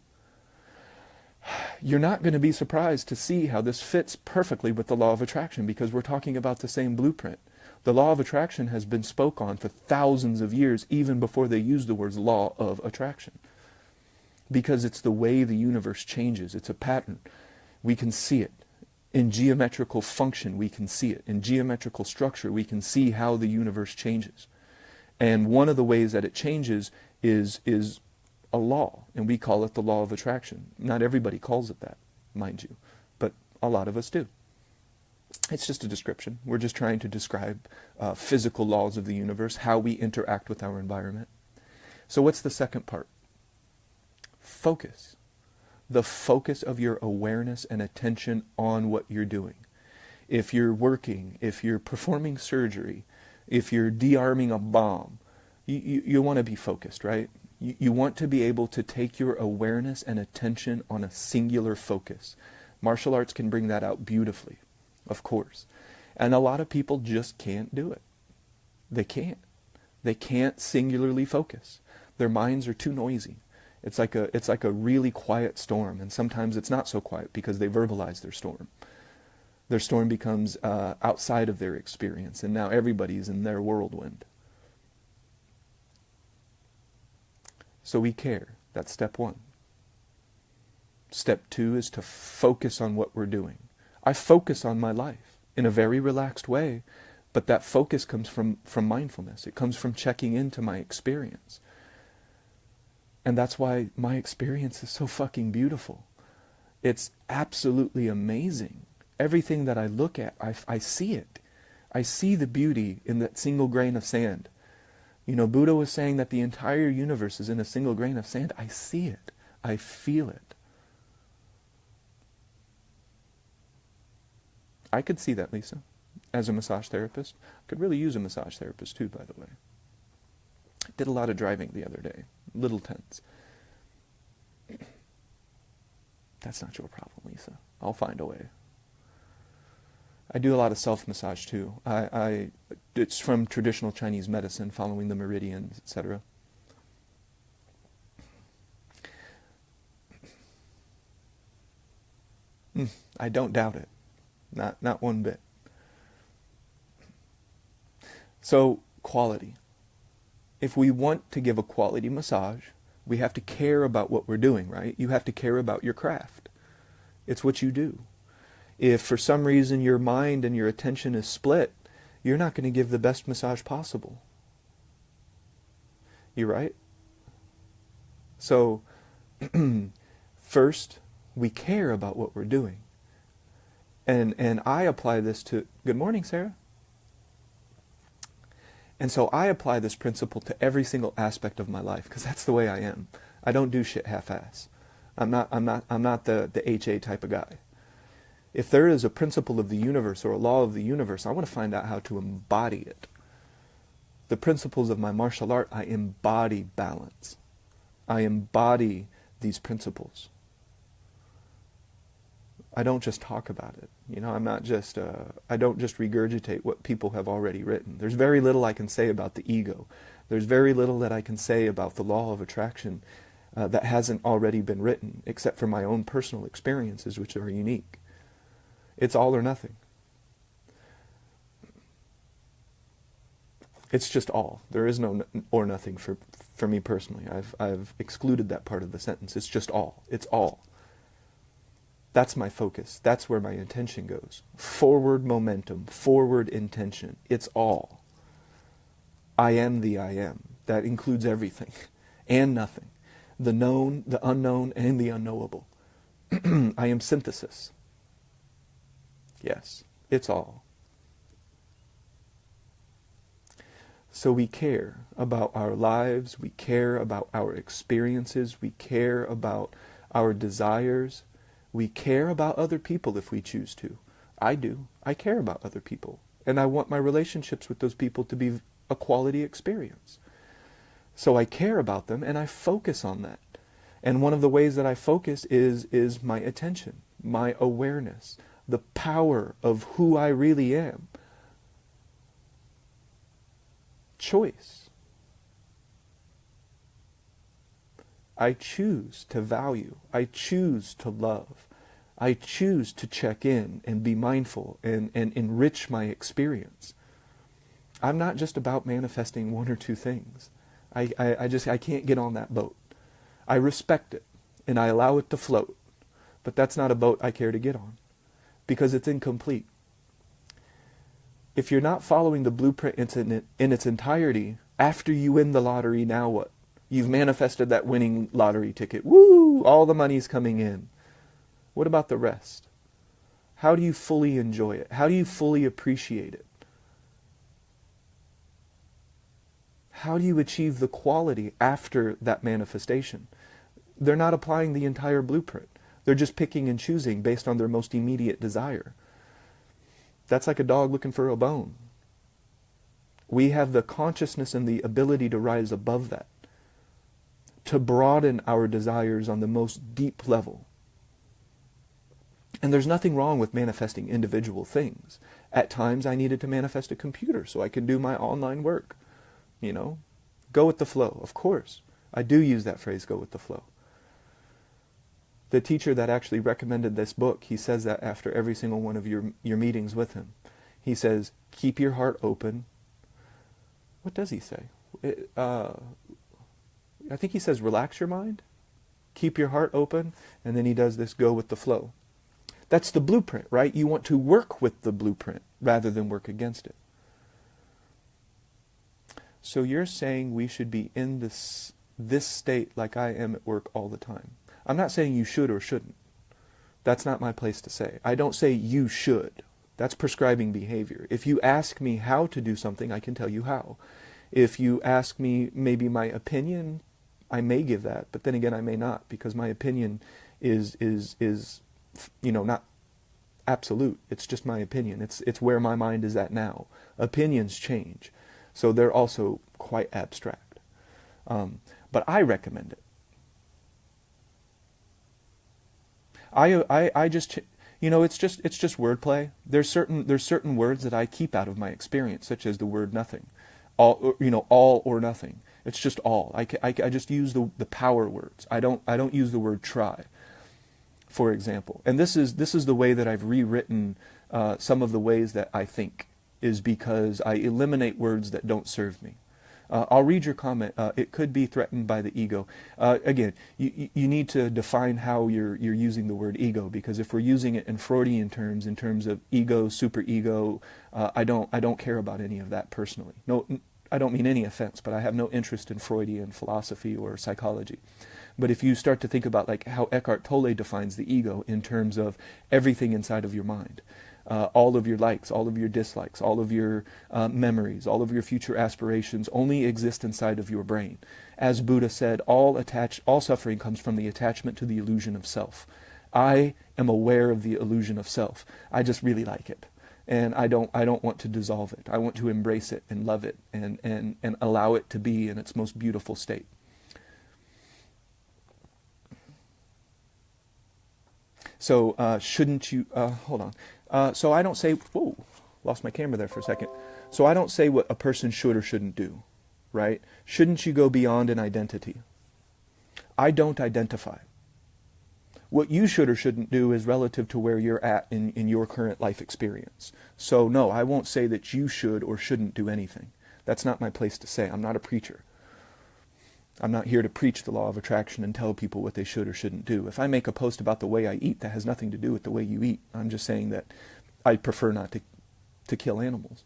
You're not going to be surprised to see how this fits perfectly with the law of attraction, because we're talking about the same blueprint. The law of attraction has been spoke on for thousands of years, even before they used the words law of attraction. Because it's the way the universe changes. It's a pattern. We can see it. In geometrical function, we can see it. In geometrical structure, we can see how the universe changes. And one of the ways that it changes is a law, and we call it the law of attraction. Not everybody calls it that, mind you, but a lot of us do. It's just a description. We're just trying to describe physical laws of the universe, how we interact with our environment. So what's the second part? Focus. The focus of your awareness and attention on what you're doing. If you're working, if you're performing surgery, if you're de-arming a bomb, you want to be focused, right? You want to be able to take your awareness and attention on a singular focus. Martial arts can bring that out beautifully, of course. And a lot of people just can't do it. They can't. They can't singularly focus. Their minds are too noisy. It's like a really quiet storm, and sometimes it's not so quiet because they verbalize their storm. Their storm becomes outside of their experience, and now everybody's in their whirlwind. So we care. That's step one. Step two is to focus on what we're doing. I focus on my life in a very relaxed way, but that focus comes from mindfulness. It comes from checking into my experience. And that's why my experience is so fucking beautiful. It's absolutely amazing. Everything that I look at, I see it. I see the beauty in that single grain of sand. You know, Buddha was saying that the entire universe is in a single grain of sand. I see it. I feel it. I could see that, Lisa, as a massage therapist. I could really use a massage therapist too, by the way. I did a lot of driving the other day. Little tense. That's not your problem, Lisa. I'll find a way. I do a lot of self-massage too. It's from traditional Chinese medicine, following the meridians, etc. I don't doubt it. Not one bit. So, quality. If we want to give a quality massage, we have to care about what we're doing, right? You have to care about your craft. It's what you do. If for some reason your mind and your attention is split, you're not going to give the best massage possible. You right? So, first, we care about what we're doing. And I apply this to, good morning, Sarah. And so I apply this principle to every single aspect of my life, because that's the way I am. I don't do shit half-ass. I'm not the HA type of guy. If there is a principle of the universe or a law of the universe, I want to find out how to embody it. The principles of my martial art, I embody balance. I embody these principles. I don't just talk about it. You know, I don't just regurgitate what people have already written. There's very little I can say about the ego. There's very little that I can say about the law of attraction that hasn't already been written, except for my own personal experiences, which are unique. It's all or nothing. It's just all. There is no or nothing for me personally. I've excluded that part of the sentence. It's just all. It's all. That's my focus. That's where my intention goes. Forward momentum, forward intention. It's all. I am the I am. That includes everything and nothing. The known, the unknown, and the unknowable. I am synthesis. Yes, it's all. So we care about our lives, we care about our experiences, we care about our desires, we care about other people if we choose to. I do. I care about other people. And I want my relationships with those people to be a quality experience. So I care about them and I focus on that. And one of the ways that I focus is my attention, my awareness, the power of who I really am. Choice. I choose to value. I choose to love. I choose to check in and be mindful and enrich my experience. I'm not just about manifesting one or two things. I can't get on that boat. I respect it and I allow it to float. But that's not a boat I care to get on because it's incomplete. If you're not following the blueprint in its entirety, after you win the lottery, now what? You've manifested that winning lottery ticket. Woo! All the money's coming in. What about the rest? How do you fully enjoy it? How do you fully appreciate it? How do you achieve the quality after that manifestation? They're not applying the entire blueprint. They're just picking and choosing based on their most immediate desire. That's like a dog looking for a bone. We have the consciousness and the ability to rise above that, to broaden our desires on the most deep level. And there's nothing wrong with manifesting individual things. At times I needed to manifest a computer so I could do my online work. You know, go with the flow, of course. I do use that phrase, go with the flow. The teacher that actually recommended this book, he says that after every single one of your meetings with him. He says, keep your heart open. What does he say? I think he says, relax your mind. keep your heart open, and then he does this go with the flow. That's the blueprint, right? You want to work with the blueprint rather than work against it. So you're saying we should be in this state like I am at work all the time. I'm not saying you should or shouldn't. That's not my place to say. I don't say you should. That's prescribing behavior. If you ask me how to do something, I can tell you how. If you ask me maybe my opinion, I may give that, but then again I may not, because my opinion is not absolute. It's just my opinion. It's where my mind is at now. Opinions change. So they're also quite abstract. But I recommend it. I just, it's just wordplay. There's certain words that I keep out of my experience, such as the word nothing, all or nothing. It's just all. I just use the power words. I don't use the word try, for example. And this is the way that I've rewritten some of the ways that I think, is because I eliminate words that don't serve me. I'll read your comment. It could be threatened by the ego. Again, you need to define how you're using the word ego, because if we're using it in Freudian terms, in terms of ego, superego, I don't care about any of that personally. No, I don't mean any offense, but I have no interest in Freudian philosophy or psychology. But if you start to think about like how Eckhart Tolle defines the ego in terms of everything inside of your mind, all of your likes, all of your dislikes, all of your memories, all of your future aspirations only exist inside of your brain. As Buddha said, all suffering comes from the attachment to the illusion of self. I am aware of the illusion of self. I just really like it. And I don't want to dissolve it. I want to embrace it and love it and allow it to be in its most beautiful state. So shouldn't you, hold on. So I don't say, whoa, lost my camera there for a second. So I don't say what a person should or shouldn't do, right? Shouldn't you go beyond an identity? I don't identify. What you should or shouldn't do is relative to where you're at in your current life experience. So no, I won't say that you should or shouldn't do anything. That's not my place to say. I'm not a preacher. I'm not here to preach the law of attraction and tell people what they should or shouldn't do. If I make a post about the way I eat, that has nothing to do with the way you eat. I'm just saying that I prefer not to kill animals.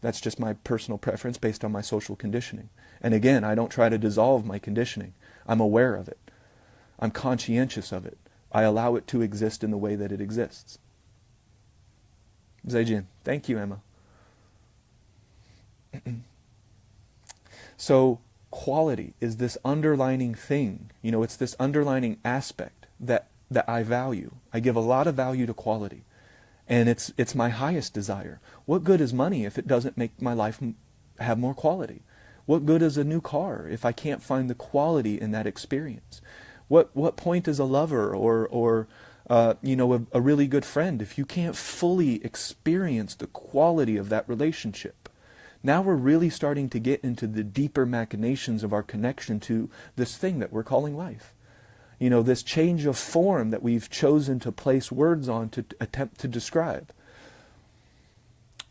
That's just my personal preference based on my social conditioning. And again, I don't try to dissolve my conditioning. I'm aware of it. I'm conscientious of it. I allow it to exist in the way that it exists. Zaijin. Thank you, Emma. So, quality is this underlining thing. It's this underlining aspect that I value. I give a lot of value to quality. And it's my highest desire. What good is money if it doesn't make my life have more quality? What good is a new car if I can't find the quality in that experience? What point is a lover or a really good friend if you can't fully experience the quality of that relationship? Now we're really starting to get into the deeper machinations of our connection to this thing that we're calling life. This change of form that we've chosen to place words on to attempt to describe.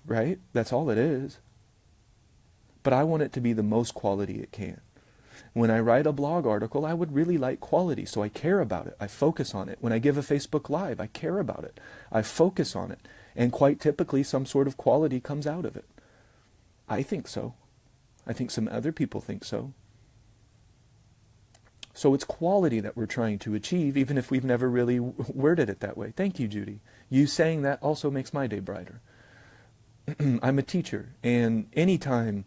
Right? That's all it is. But I want it to be the most quality it can. When I write a blog article, I would really like quality, so I care about it. I focus on it. When I give a Facebook Live, I care about it. I focus on it. And quite typically, some sort of quality comes out of it. I think so. I think some other people think so. So it's quality that we're trying to achieve, even if we've never really worded it that way. Thank you, Judy. You saying that also makes my day brighter. I'm a teacher, and anytime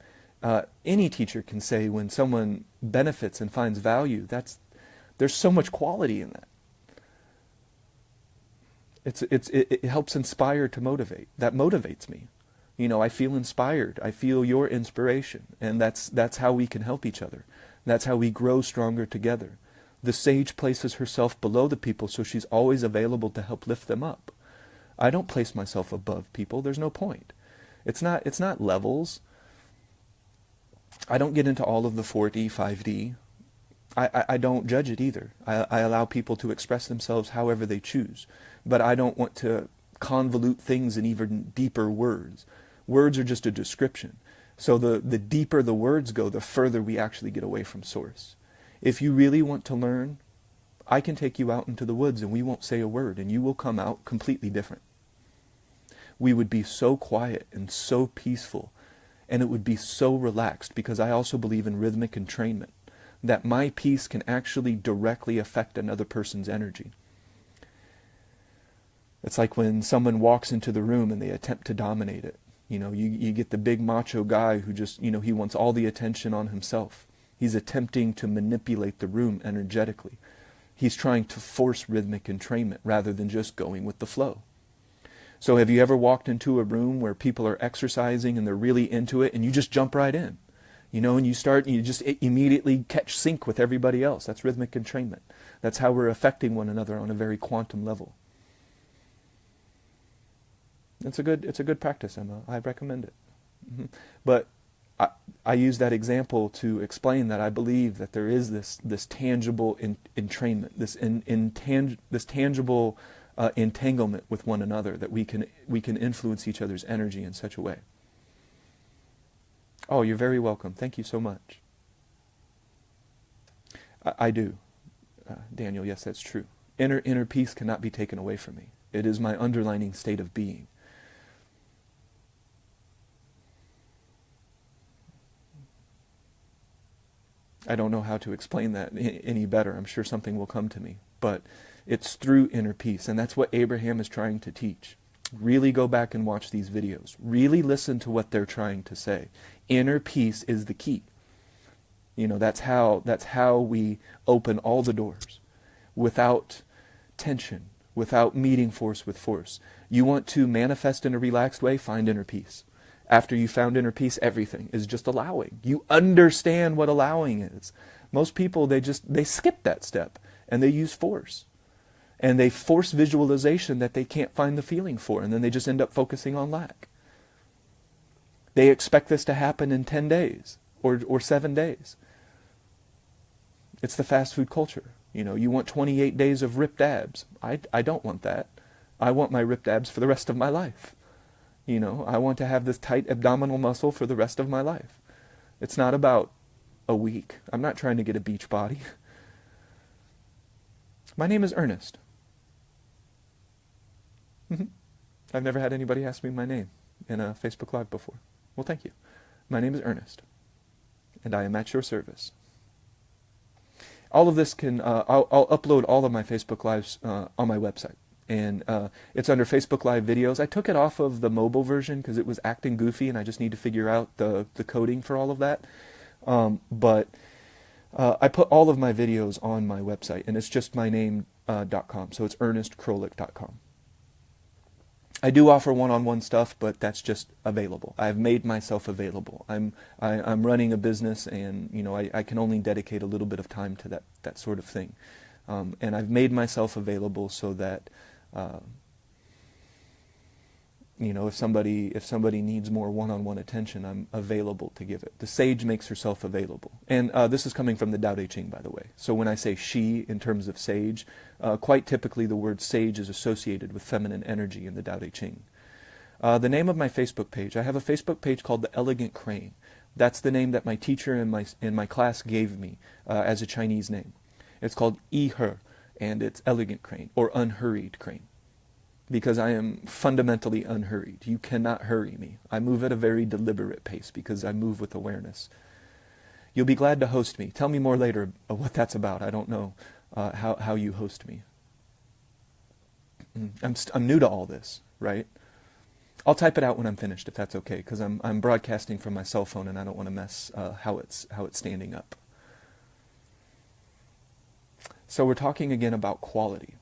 any teacher can say when someone benefits and finds value, there's so much quality in that. It helps inspire to motivate. That motivates me. I feel inspired. I feel your inspiration, and that's how we can help each other. That's how we grow stronger together. The sage places herself below the people, so she's always available to help lift them up. I don't place myself above people. There's no point. It's not levels. I don't get into all of the 4D, 5D. I don't judge it either. I allow people to express themselves however they choose. But I don't want to convolute things in even deeper words. Words are just a description. So the deeper the words go, the further we actually get away from source. If you really want to learn, I can take you out into the woods and we won't say a word and you will come out completely different. We would be so quiet and so peaceful, and it would be so relaxed, because I also believe in rhythmic entrainment, that my peace can actually directly affect another person's energy. It's like when someone walks into the room and they attempt to dominate it. You get the big macho guy who just, he wants all the attention on himself. He's attempting to manipulate the room energetically. He's trying to force rhythmic entrainment rather than just going with the flow. So have you ever walked into a room where people are exercising and they're really into it and you just jump right in? And you just immediately catch sync with everybody else. That's rhythmic entrainment. That's how we're affecting one another on a very quantum level. It's a good practice, Emma. I recommend it. But I use that example to explain that I believe that there is this tangible entrainment, this tangible entanglement with one another, that we can influence each other's energy in such a way. Oh, you're very welcome. Thank you so much. I do, Daniel. Yes, that's true. Inner peace cannot be taken away from me. It is my underlying state of being. I don't know how to explain that any better. I'm sure something will come to me. But it's through inner peace, and that's what Abraham is trying to teach. Really go back and watch these videos. Really listen to what they're trying to say. Inner peace is the key. That's how we open all the doors. Without tension, without meeting force with force. You want to manifest in a relaxed way, find inner peace. After you found inner peace, everything is just allowing. You understand what allowing is. Most people, they skip that step and they use force. And they force visualization that they can't find the feeling for, and then they just end up focusing on lack. They expect this to happen in 10 days or 7 days. It's the fast food culture. You want 28 days of ripped abs. I don't want that. I want my ripped abs for the rest of my life. I want to have this tight abdominal muscle for the rest of my life. It's not about a week. I'm not trying to get a beach body. My name is Ernest. I've never had anybody ask me my name in a Facebook Live before. Well, thank you. My name is Ernest, and I am at your service. All of this I'll upload all of my Facebook Lives on my website. And it's under Facebook Live videos. I took it off of the mobile version because it was acting goofy, and I just need to figure out the coding for all of that. But I put all of my videos on my website, and it's just my name.com. So it's ernestkrolick.com. I do offer one-on-one stuff, but that's just available. I've made myself available. I'm running a business, and I can only dedicate a little bit of time to that sort of thing. And I've made myself available so that if somebody needs more one-on-one attention, I'm available to give it. The sage makes herself available. And this is coming from the Tao Te Ching, by the way. So when I say she in terms of sage, quite typically the word sage is associated with feminine energy in the Tao Te Ching. The name of my Facebook page, I have a Facebook page called The Elegant Crane. That's the name that my teacher in my class gave me as a Chinese name. It's called Her, and it's Elegant Crane, or Unhurried Crane. Because I am fundamentally unhurried. You cannot hurry me. I move at a very deliberate pace because I move with awareness. You'll be glad to host me. Tell me more later what that's about. I don't know how you host me. I'm new to all this, right? I'll type it out when I'm finished, if that's okay, because I'm broadcasting from my cell phone and I don't want to mess how it's standing up. So we're talking again about quality.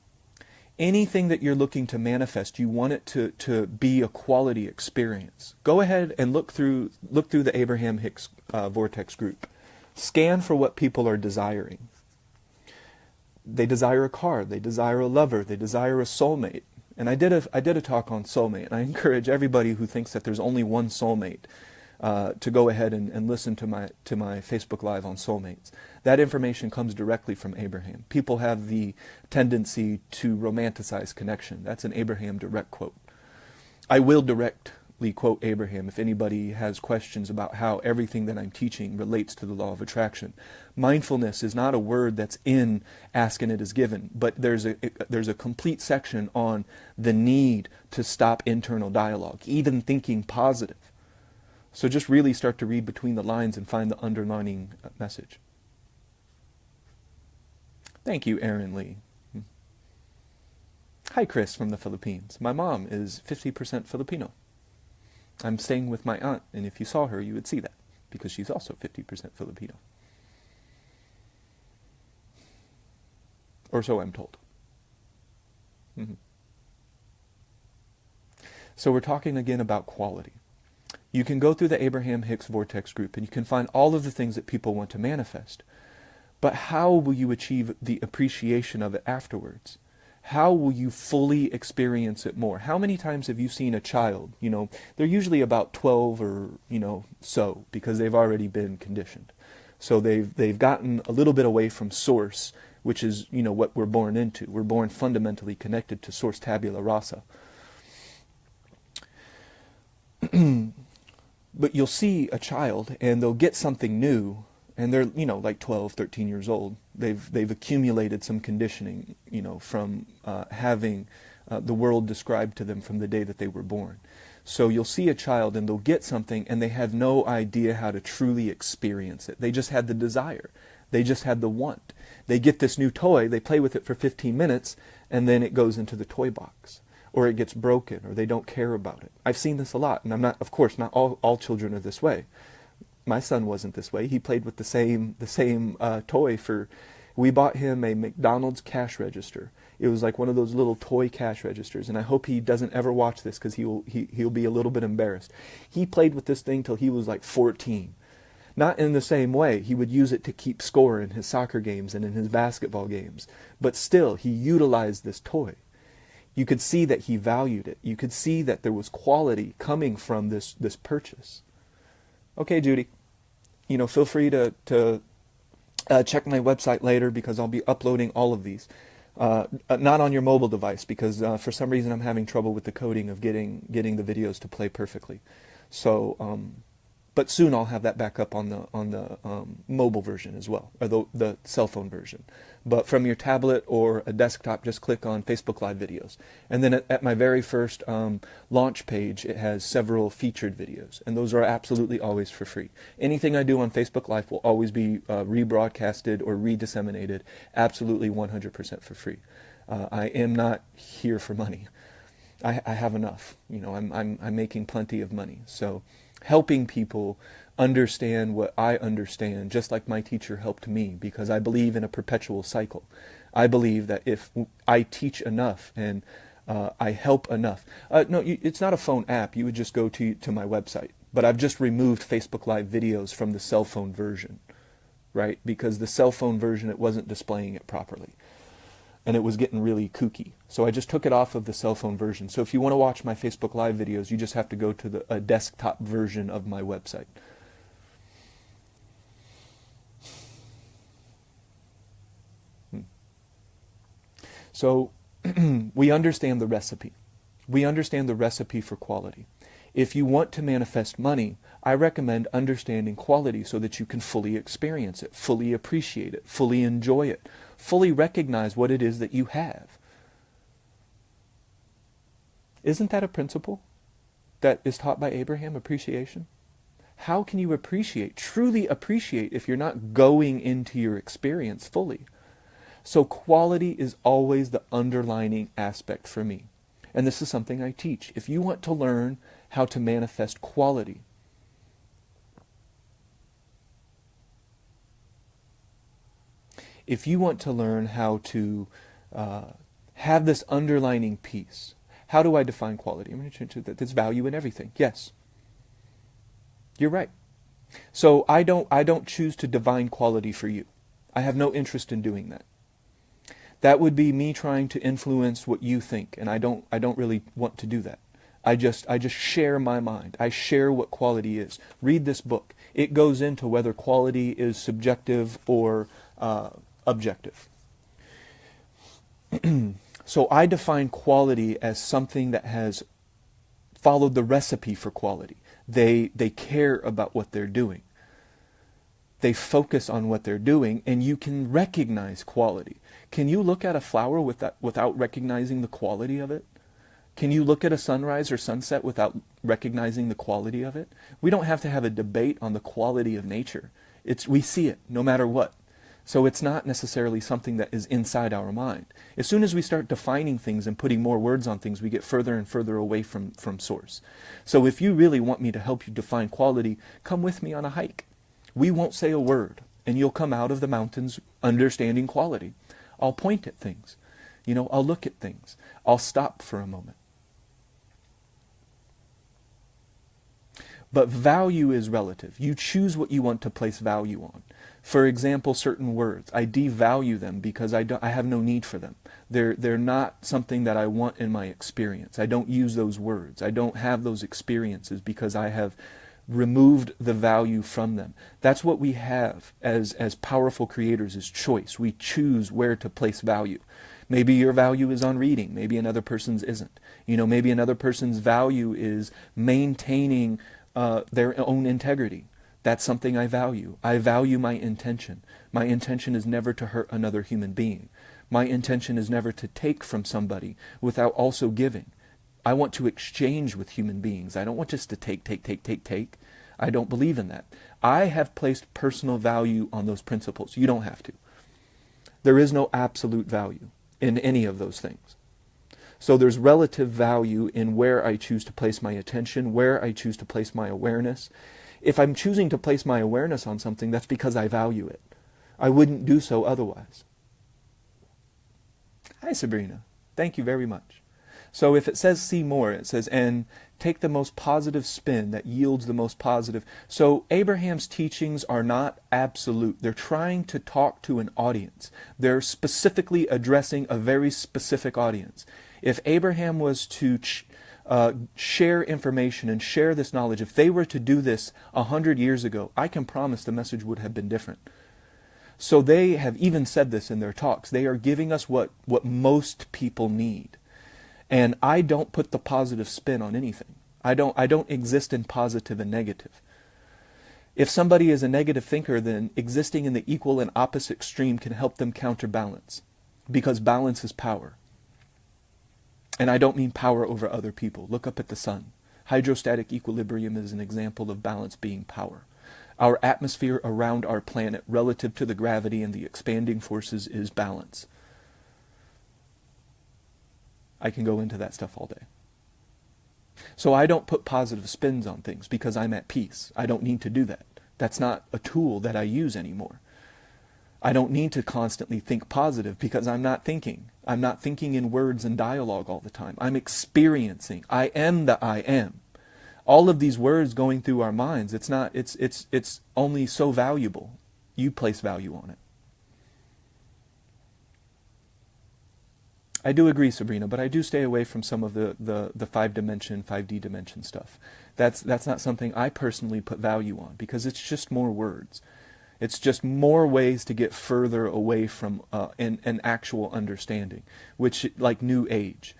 Anything that you're looking to manifest, you want it to be a quality experience. Go ahead and look through the Abraham Hicks Vortex group. Scan for what people are desiring. They desire a car. They desire a lover. They desire a soulmate. And I did a talk on soulmate. And I encourage everybody who thinks that there's only one soulmate to go ahead and listen to my Facebook Live on soulmates. That information comes directly from Abraham. People have the tendency to romanticize connection. That's an Abraham direct quote. I will direct frequently quote Abraham if anybody has questions about how everything that I'm teaching relates to the law of attraction. Mindfulness is not a word that's in Ask and It Is Given, but there's a complete section on the need to stop internal dialogue, even thinking positive. So just really start to read between the lines and find the underlining message. Thank you, Aaron Lee. Hi, Chris from the Philippines. My mom is 50% Filipino. I'm staying with my aunt, and if you saw her, you would see that, because she's also 50% Filipino. Or so I'm told. So we're talking again about quality. You can go through the Abraham Hicks Vortex group, and you can find all of the things that people want to manifest. But how will you achieve the appreciation of it afterwards? How will you fully experience it more? How many times have you seen a child, they're usually about 12 or, so, because they've already been conditioned. So they've gotten a little bit away from source, which is, what we're born into. We're born fundamentally connected to source tabula rasa. But you'll see a child and they'll get something new, and they're, like 12, 13 years old. They've accumulated some conditioning, from having the world described to them from the day that they were born. So you'll see a child and they'll get something and they have no idea how to truly experience it. They just had the desire. They just had the want. They get this new toy, they play with it for 15 minutes, and then it goes into the toy box. Or it gets broken, or they don't care about it. I've seen this a lot, and of course, not all children are this way. My son wasn't this way. He played with the same toy we bought him a McDonald's cash register. It was like one of those little toy cash registers, and I hope he doesn't ever watch this because he'll be a little bit embarrassed. He played with this thing till he was like 14. Not in the same way. He would use it to keep score in his soccer games and in his basketball games. But still, he utilized this toy. You could see that he valued it. You could see that there was quality coming from this purchase. Okay, Judy. Feel free to check my website later, because I'll be uploading all of these. Not on your mobile device, because for some reason I'm having trouble with the coding of getting the videos to play perfectly. So, but soon I'll have that back up on the mobile version as well, or the cell phone version. But from your tablet or a desktop, just click on Facebook Live videos. And then at my very first launch page, it has several featured videos. And those are absolutely always for free. Anything I do on Facebook Live will always be rebroadcasted or redisseminated, absolutely 100% for free. I am not here for money. I have enough. I'm making plenty of money. So helping people understand what I understand, just like my teacher helped me, because I believe in a perpetual cycle. I believe that if I teach enough and I help enough. No, it's not a phone app. You would just go to my website. But I've just removed Facebook Live videos from the cell phone version, right? Because the cell phone version, it wasn't displaying it properly. And it was getting really kooky. So I just took it off of the cell phone version. So if you want to watch my Facebook Live videos, you just have to go to a desktop version of my website. So we understand the recipe. We understand the recipe for quality. If you want to manifest money, I recommend understanding quality so that you can fully experience it, fully appreciate it, fully enjoy it, fully recognize what it is that you have. Isn't that a principle that is taught by Abraham, appreciation? How can you appreciate, truly appreciate, if you're not going into your experience fully? So quality is always the underlining aspect for me. And this is something I teach. If you want to learn how to manifest quality, if you want to learn how to have this underlining piece, how do I define quality? I'm going to change it. There's value in everything. Yes, you're right. So I don't choose to divine quality for you. I have no interest in doing that. That would be me trying to influence what you think, and I don't really want to do that. I just share my mind. I share what quality is. Read this book. It goes into whether quality is subjective or objective. So I define quality as something that has followed the recipe for quality. They care about what they're doing. They focus on what they're doing, and you can recognize quality. Can you look at a flower without recognizing the quality of it? Can you look at a sunrise or sunset without recognizing the quality of it? We don't have to have a debate on the quality of nature. We see it no matter what. So it's not necessarily something that is inside our mind. As soon as we start defining things and putting more words on things, we get further and further away from source. So if you really want me to help you define quality, come with me on a hike. We won't say a word, and you'll come out of the mountains understanding quality. I'll point at things. I'll look at things. I'll stop for a moment. But value is relative. You choose what you want to place value on. For example, certain words, I devalue them because I have no need for them. They're not something that I want in my experience. I don't use those words. I don't have those experiences because I have removed the value from them. That's what we have as powerful creators, is choice. We choose where to place value. Maybe your value is on reading. Maybe another person's isn't. Maybe another person's value is maintaining their own integrity. That's something I value. I value my intention. My intention is never to hurt another human being. My intention is never to take from somebody without also giving. I want to exchange with human beings. I don't want just to take. I don't believe in that. I have placed personal value on those principles. You don't have to. There is no absolute value in any of those things. So there's relative value in where I choose to place my attention, where I choose to place my awareness. If I'm choosing to place my awareness on something, that's because I value it. I wouldn't do so otherwise. Hi, Sabrina. Thank you very much. So if it says see more, it says, and take the most positive spin that yields the most positive. So Abraham's teachings are not absolute. They're trying to talk to an audience. They're specifically addressing a very specific audience. If Abraham was to share information and share this knowledge, if they were to do this 100 years ago, I can promise the message would have been different. So they have even said this in their talks. They are giving us what most people need. And I don't put the positive spin on anything. I don't exist in positive and negative. If somebody is a negative thinker, then existing in the equal and opposite extreme can help them counterbalance, because balance is power. And I don't mean power over other people. Look up at the sun. Hydrostatic equilibrium is an example of balance being power. Our atmosphere around our planet relative to the gravity and the expanding forces is balance. I can go into that stuff all day. So I don't put positive spins on things because I'm at peace. I don't need to do that. That's not a tool that I use anymore. I don't need to constantly think positive because I'm not thinking. I'm not thinking in words and dialogue all the time. I'm experiencing. I am the I am. All of these words going through our minds, it's only so valuable. You place value on it. I do agree, Sabrina, but I do stay away from some of the 5-dimension, 5D dimension stuff. That's not something I personally put value on because it's just more words. It's just more ways to get further away from an actual understanding, which, like New Age.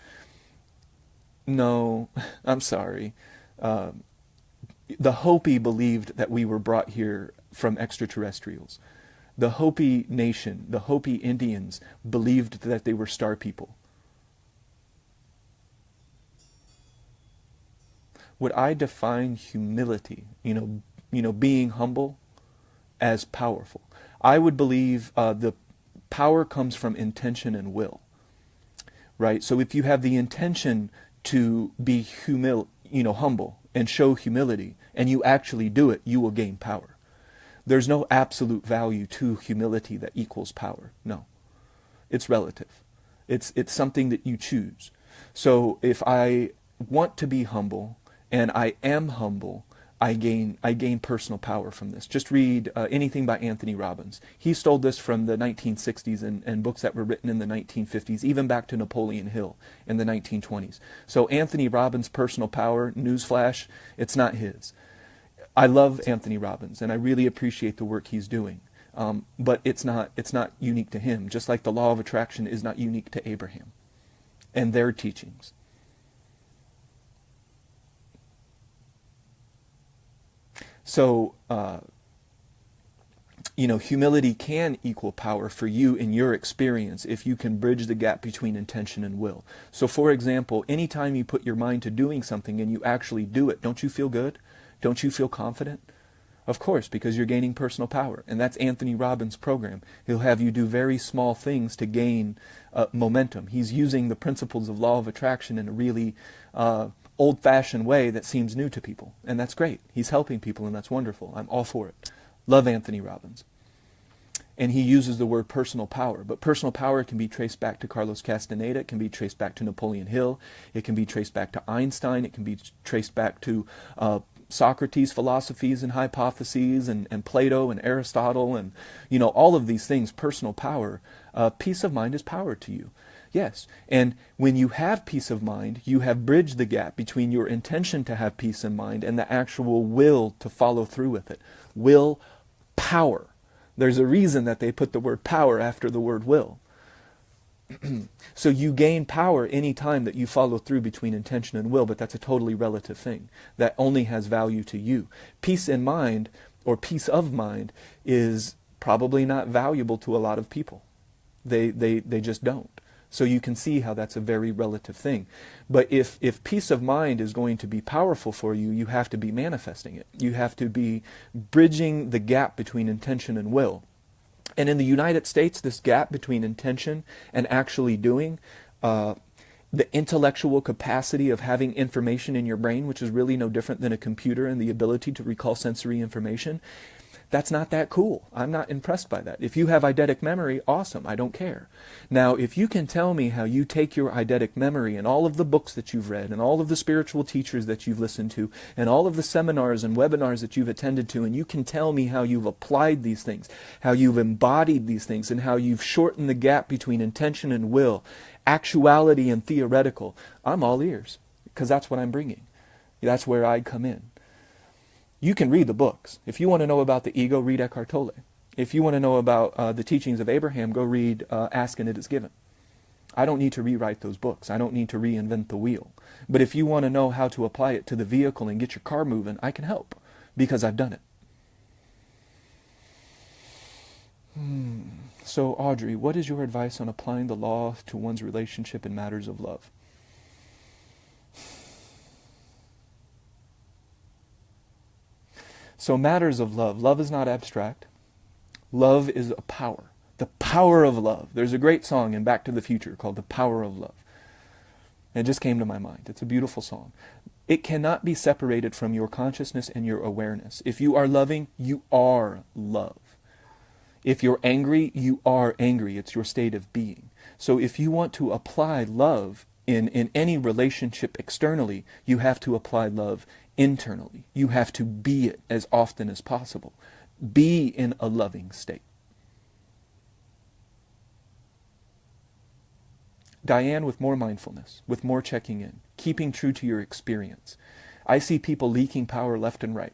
No, I'm sorry. The Hopi believed that we were brought here from extraterrestrials. The Hopi nation, the Hopi Indians, believed that they were star people. Would I define humility, being humble, as powerful? I would believe the power comes from intention and will, right? So if you have the intention to be humble and show humility, and you actually do it, you will gain power. There's no absolute value to humility that equals power. No. It's relative. It's something that you choose. So if I want to be humble and I am humble, I gain personal power from this. Just read anything by Anthony Robbins. He stole this from the 1960s and books that were written in the 1950s, even back to Napoleon Hill in the 1920s. So Anthony Robbins' personal power, newsflash, it's not his. I love Anthony Robbins, and I really appreciate the work he's doing. But it's not unique to him, just like the law of attraction is not unique to Abraham and their teachings. So, humility can equal power for you in your experience if you can bridge the gap between intention and will. So for example, anytime you put your mind to doing something and you actually do it, don't you feel good? Don't you feel confident? Of course, because you're gaining personal power. And that's Anthony Robbins' program. He'll have you do very small things to gain momentum. He's using the principles of law of attraction in a really old-fashioned way that seems new to people. And that's great. He's helping people, and that's wonderful. I'm all for it. Love Anthony Robbins. And he uses the word personal power. But personal power can be traced back to Carlos Castaneda. It can be traced back to Napoleon Hill. It can be traced back to Einstein. It can be traced back to Socrates' philosophies and hypotheses, and Plato and Aristotle, and all of these things. Personal power. Peace of mind is power to you. Yes, and when you have peace of mind, you have bridged the gap between your intention to have peace in mind and the actual will to follow through with it. Will power. There's a reason that they put the word power after the word will. So you gain power any time that you follow through between intention and will, but that's a totally relative thing that only has value to you. Peace in mind, or peace of mind, is probably not valuable to a lot of people. They just don't. So you can see how that's a very relative thing. But if peace of mind is going to be powerful for you, you have to be manifesting it. You have to be bridging the gap between intention and will. And in the United States, this gap between intention and actually doing, the intellectual capacity of having information in your brain, which is really no different than a computer and the ability to recall sensory information, that's not that cool. I'm not impressed by that. If you have eidetic memory, awesome. I don't care. Now, if you can tell me how you take your eidetic memory and all of the books that you've read and all of the spiritual teachers that you've listened to and all of the seminars and webinars that you've attended to, and you can tell me how you've applied these things, how you've embodied these things, and how you've shortened the gap between intention and will, actuality and theoretical, I'm all ears, because that's what I'm bringing. That's where I come in. You can read the books. If you want to know about the ego, read Eckhart Tolle. If you want to know about the teachings of Abraham, go read Ask and It Is Given. I don't need to rewrite those books. I don't need to reinvent the wheel. But if you want to know how to apply it to the vehicle and get your car moving, I can help, because I've done it. So Audrey, what is your advice on applying the law to one's relationship in matters of love? So matters of love. Love is not abstract. Love is a power. The power of love. There's a great song in Back to the Future called The Power of Love. And it just came to my mind. It's a beautiful song. It cannot be separated from your consciousness and your awareness. If you are loving, you are love. If you're angry, you are angry. It's your state of being. So if you want to apply love in any relationship externally, you have to apply love internally. You have to be it as often as possible. Be in a loving state. Diane, with more mindfulness, with more checking in, keeping true to your experience. I see people leaking power left and right.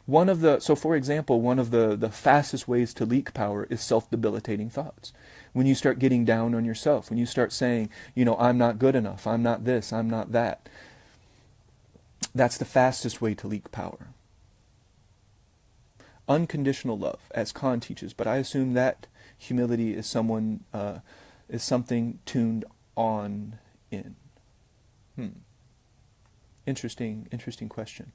For example, one of the fastest ways to leak power is self-debilitating thoughts. When you start getting down on yourself, when you start saying, I'm not good enough, I'm not this, I'm not that. That's the fastest way to leak power. Unconditional love, as Khan teaches, but I assume that humility is something tuned on in. Interesting question.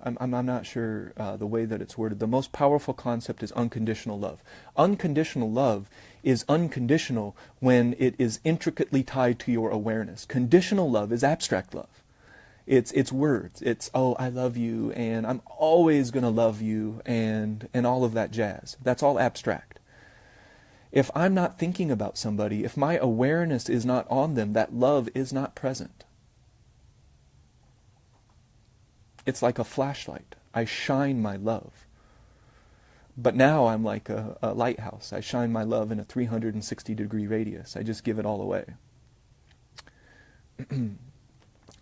I'm not sure the way that it's worded. The most powerful concept is unconditional love. Unconditional love is unconditional when it is intricately tied to your awareness. Conditional love is abstract love. It's words. It's, oh, I love you, and I'm always going to love you, and all of that jazz. That's all abstract. If I'm not thinking about somebody, if my awareness is not on them, that love is not present. It's like a flashlight. I shine my love. But now I'm like a lighthouse. I shine my love in a 360-degree radius. I just give it all away.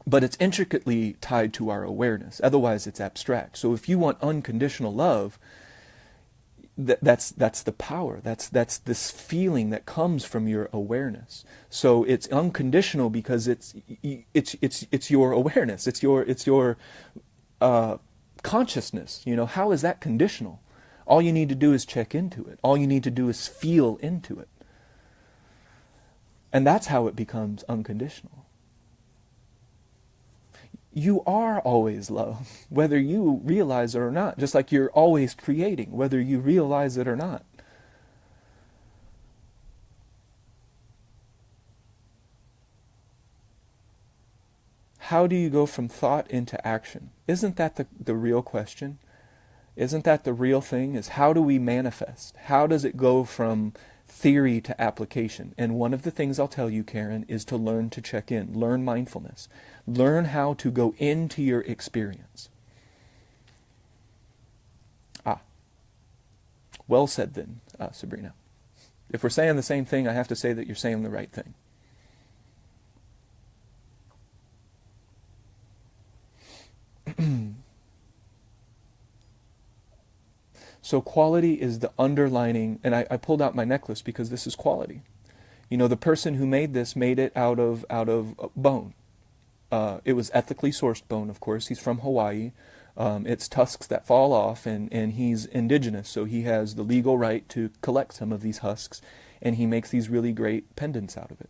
But it's intricately tied to our awareness. Otherwise, it's abstract. So if you want unconditional love, that's the power. That's this feeling that comes from your awareness. So it's unconditional because it's your awareness. It's your Consciousness, how is that conditional? All you need to do is check into it. All you need to do is feel into it. And that's how it becomes unconditional. You are always love, whether you realize it or not, just like you're always creating, whether you realize it or not. How do you go from thought into action? Isn't that the real question? Isn't that the real thing? Is how do we manifest? How does it go from theory to application? And one of the things I'll tell you, Karen, is to learn to check in. Learn mindfulness. Learn how to go into your experience. Well said then, Sabrina. If we're saying the same thing, I have to say that you're saying the right thing. So quality is the underlining, and I pulled out my necklace because this is quality. The person who made this made it out of bone. It was ethically sourced bone, of course. He's from Hawaii. It's tusks that fall off, and he's indigenous, so he has the legal right to collect some of these husks, and he makes these really great pendants out of it.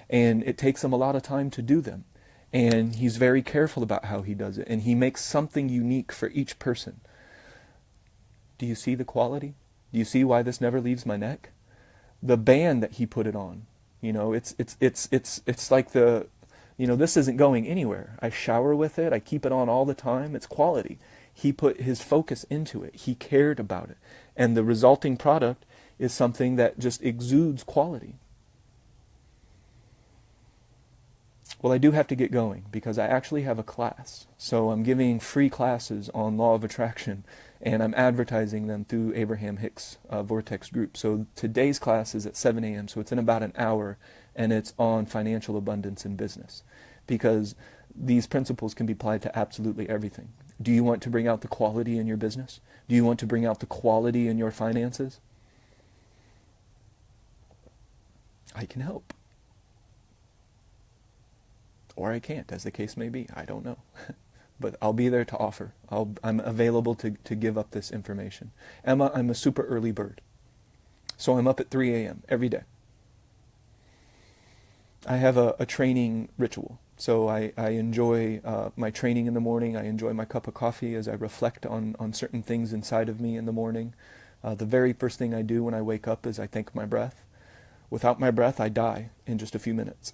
And it takes him a lot of time to do them. And he's very careful about how he does it, and he makes something unique for each person. Do you see the quality? Do you see why this never leaves my neck? The band that he put it on, it's like this isn't going anywhere. I shower with it. I keep it on all the time. It's quality. He put his focus into it. He cared about it. And the resulting product is something that just exudes quality. Well, I do have to get going because I actually have a class. So I'm giving free classes on law of attraction, and I'm advertising them through Abraham Hicks Vortex Group. So today's class is at 7 a.m., so it's in about an hour, and it's on financial abundance in business, because these principles can be applied to absolutely everything. Do you want to bring out the quality in your business? Do you want to bring out the quality in your finances? I can help. Or I can't, as the case may be. I don't know. But I'll be there to offer. I'm available to give up this information. Emma, I'm a super early bird. So I'm up at 3 a.m. every day. I have a training ritual. So I enjoy my training in the morning. I enjoy my cup of coffee as I reflect on certain things inside of me in the morning. The very first thing I do when I wake up is I thank my breath. Without my breath, I die in just a few minutes.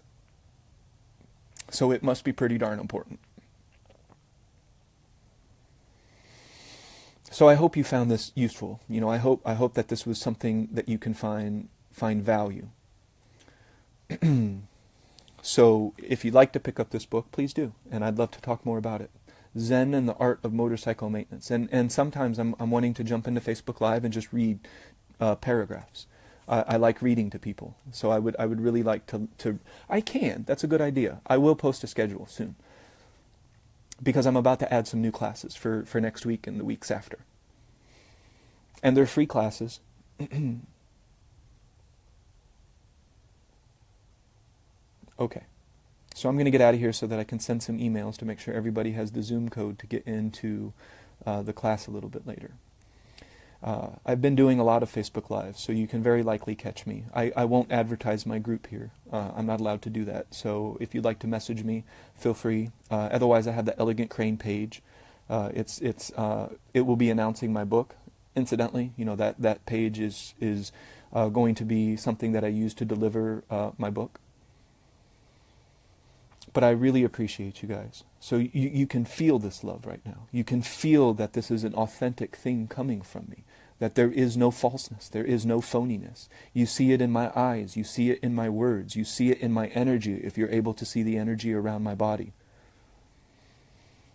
So it must be pretty darn important. So I hope you found this useful. I hope that this was something that you can find value. So if you'd like to pick up this book, please do, and I'd love to talk more about it. Zen and the Art of Motorcycle Maintenance. And sometimes I'm wanting to jump into Facebook Live and just read paragraphs. I like reading to people, so I would really like to. I can. That's a good idea. I will post a schedule soon, because I'm about to add some new classes for next week and the weeks after. And they're free classes. Okay, so I'm going to get out of here so that I can send some emails to make sure everybody has the Zoom code to get into the class a little bit later. I've been doing a lot of Facebook Lives, so you can very likely catch me. I won't advertise my group here. I'm not allowed to do that. So if you'd like to message me, feel free. Otherwise, I have the Elegant Crane page. It will be announcing my book. Incidentally, that page is going to be something that I use to deliver my book. But I really appreciate you guys. So you can feel this love right now. You can feel that this is an authentic thing coming from me. That there is no falseness. There is no phoniness. You see it in my eyes. You see it in my words. You see it in my energy, if you're able to see the energy around my body.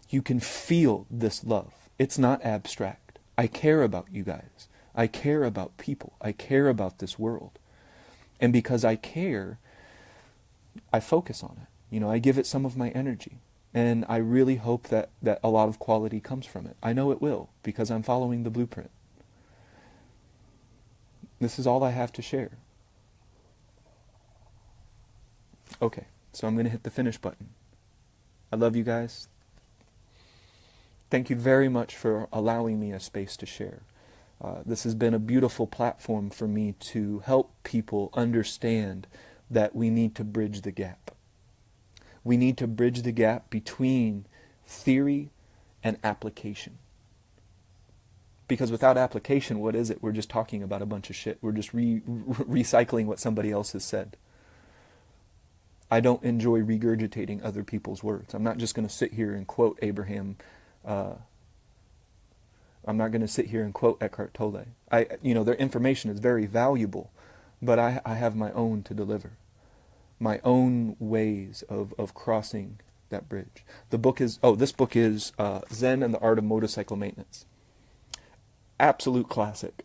You can feel this love. It's not abstract. I care about you guys. I care about people. I care about this world. And because I care, I focus on it. I give it some of my energy. And I really hope that a lot of quality comes from it. I know it will, because I'm following the blueprint. This is all I have to share. Okay, so I'm going to hit the finish button. I love you guys. Thank you very much for allowing me a space to share. This has been a beautiful platform for me to help people understand that we need to bridge the gap. We need to bridge the gap between theory and application. Because without application, what is it? We're just talking about a bunch of shit. We're just recycling what somebody else has said. I don't enjoy regurgitating other people's words. I'm not just going to sit here and quote Abraham. I'm not going to sit here and quote Eckhart Tolle. Their information is very valuable, but I have my own to deliver. My own ways of crossing that bridge. This book is Zen and the Art of Motorcycle Maintenance. Absolute classic.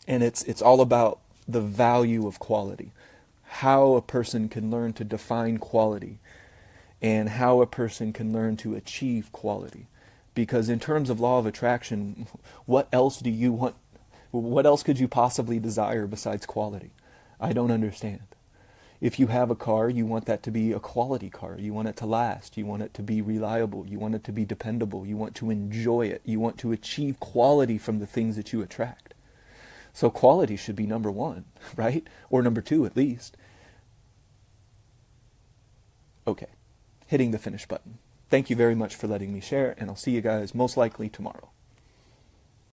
And it's all about the value of quality. How a person can learn to define quality and how a person can learn to achieve quality. Because in terms of law of attraction, what else do you want? What else could you possibly desire besides quality? I don't understand. If you have a car, you want that to be a quality car. You want it to last. You want it to be reliable. You want it to be dependable. You want to enjoy it. You want to achieve quality from the things that you attract. So quality should be number one, right? Or number two at least. Okay, hitting the finish button. Thank you very much for letting me share, and I'll see you guys most likely tomorrow.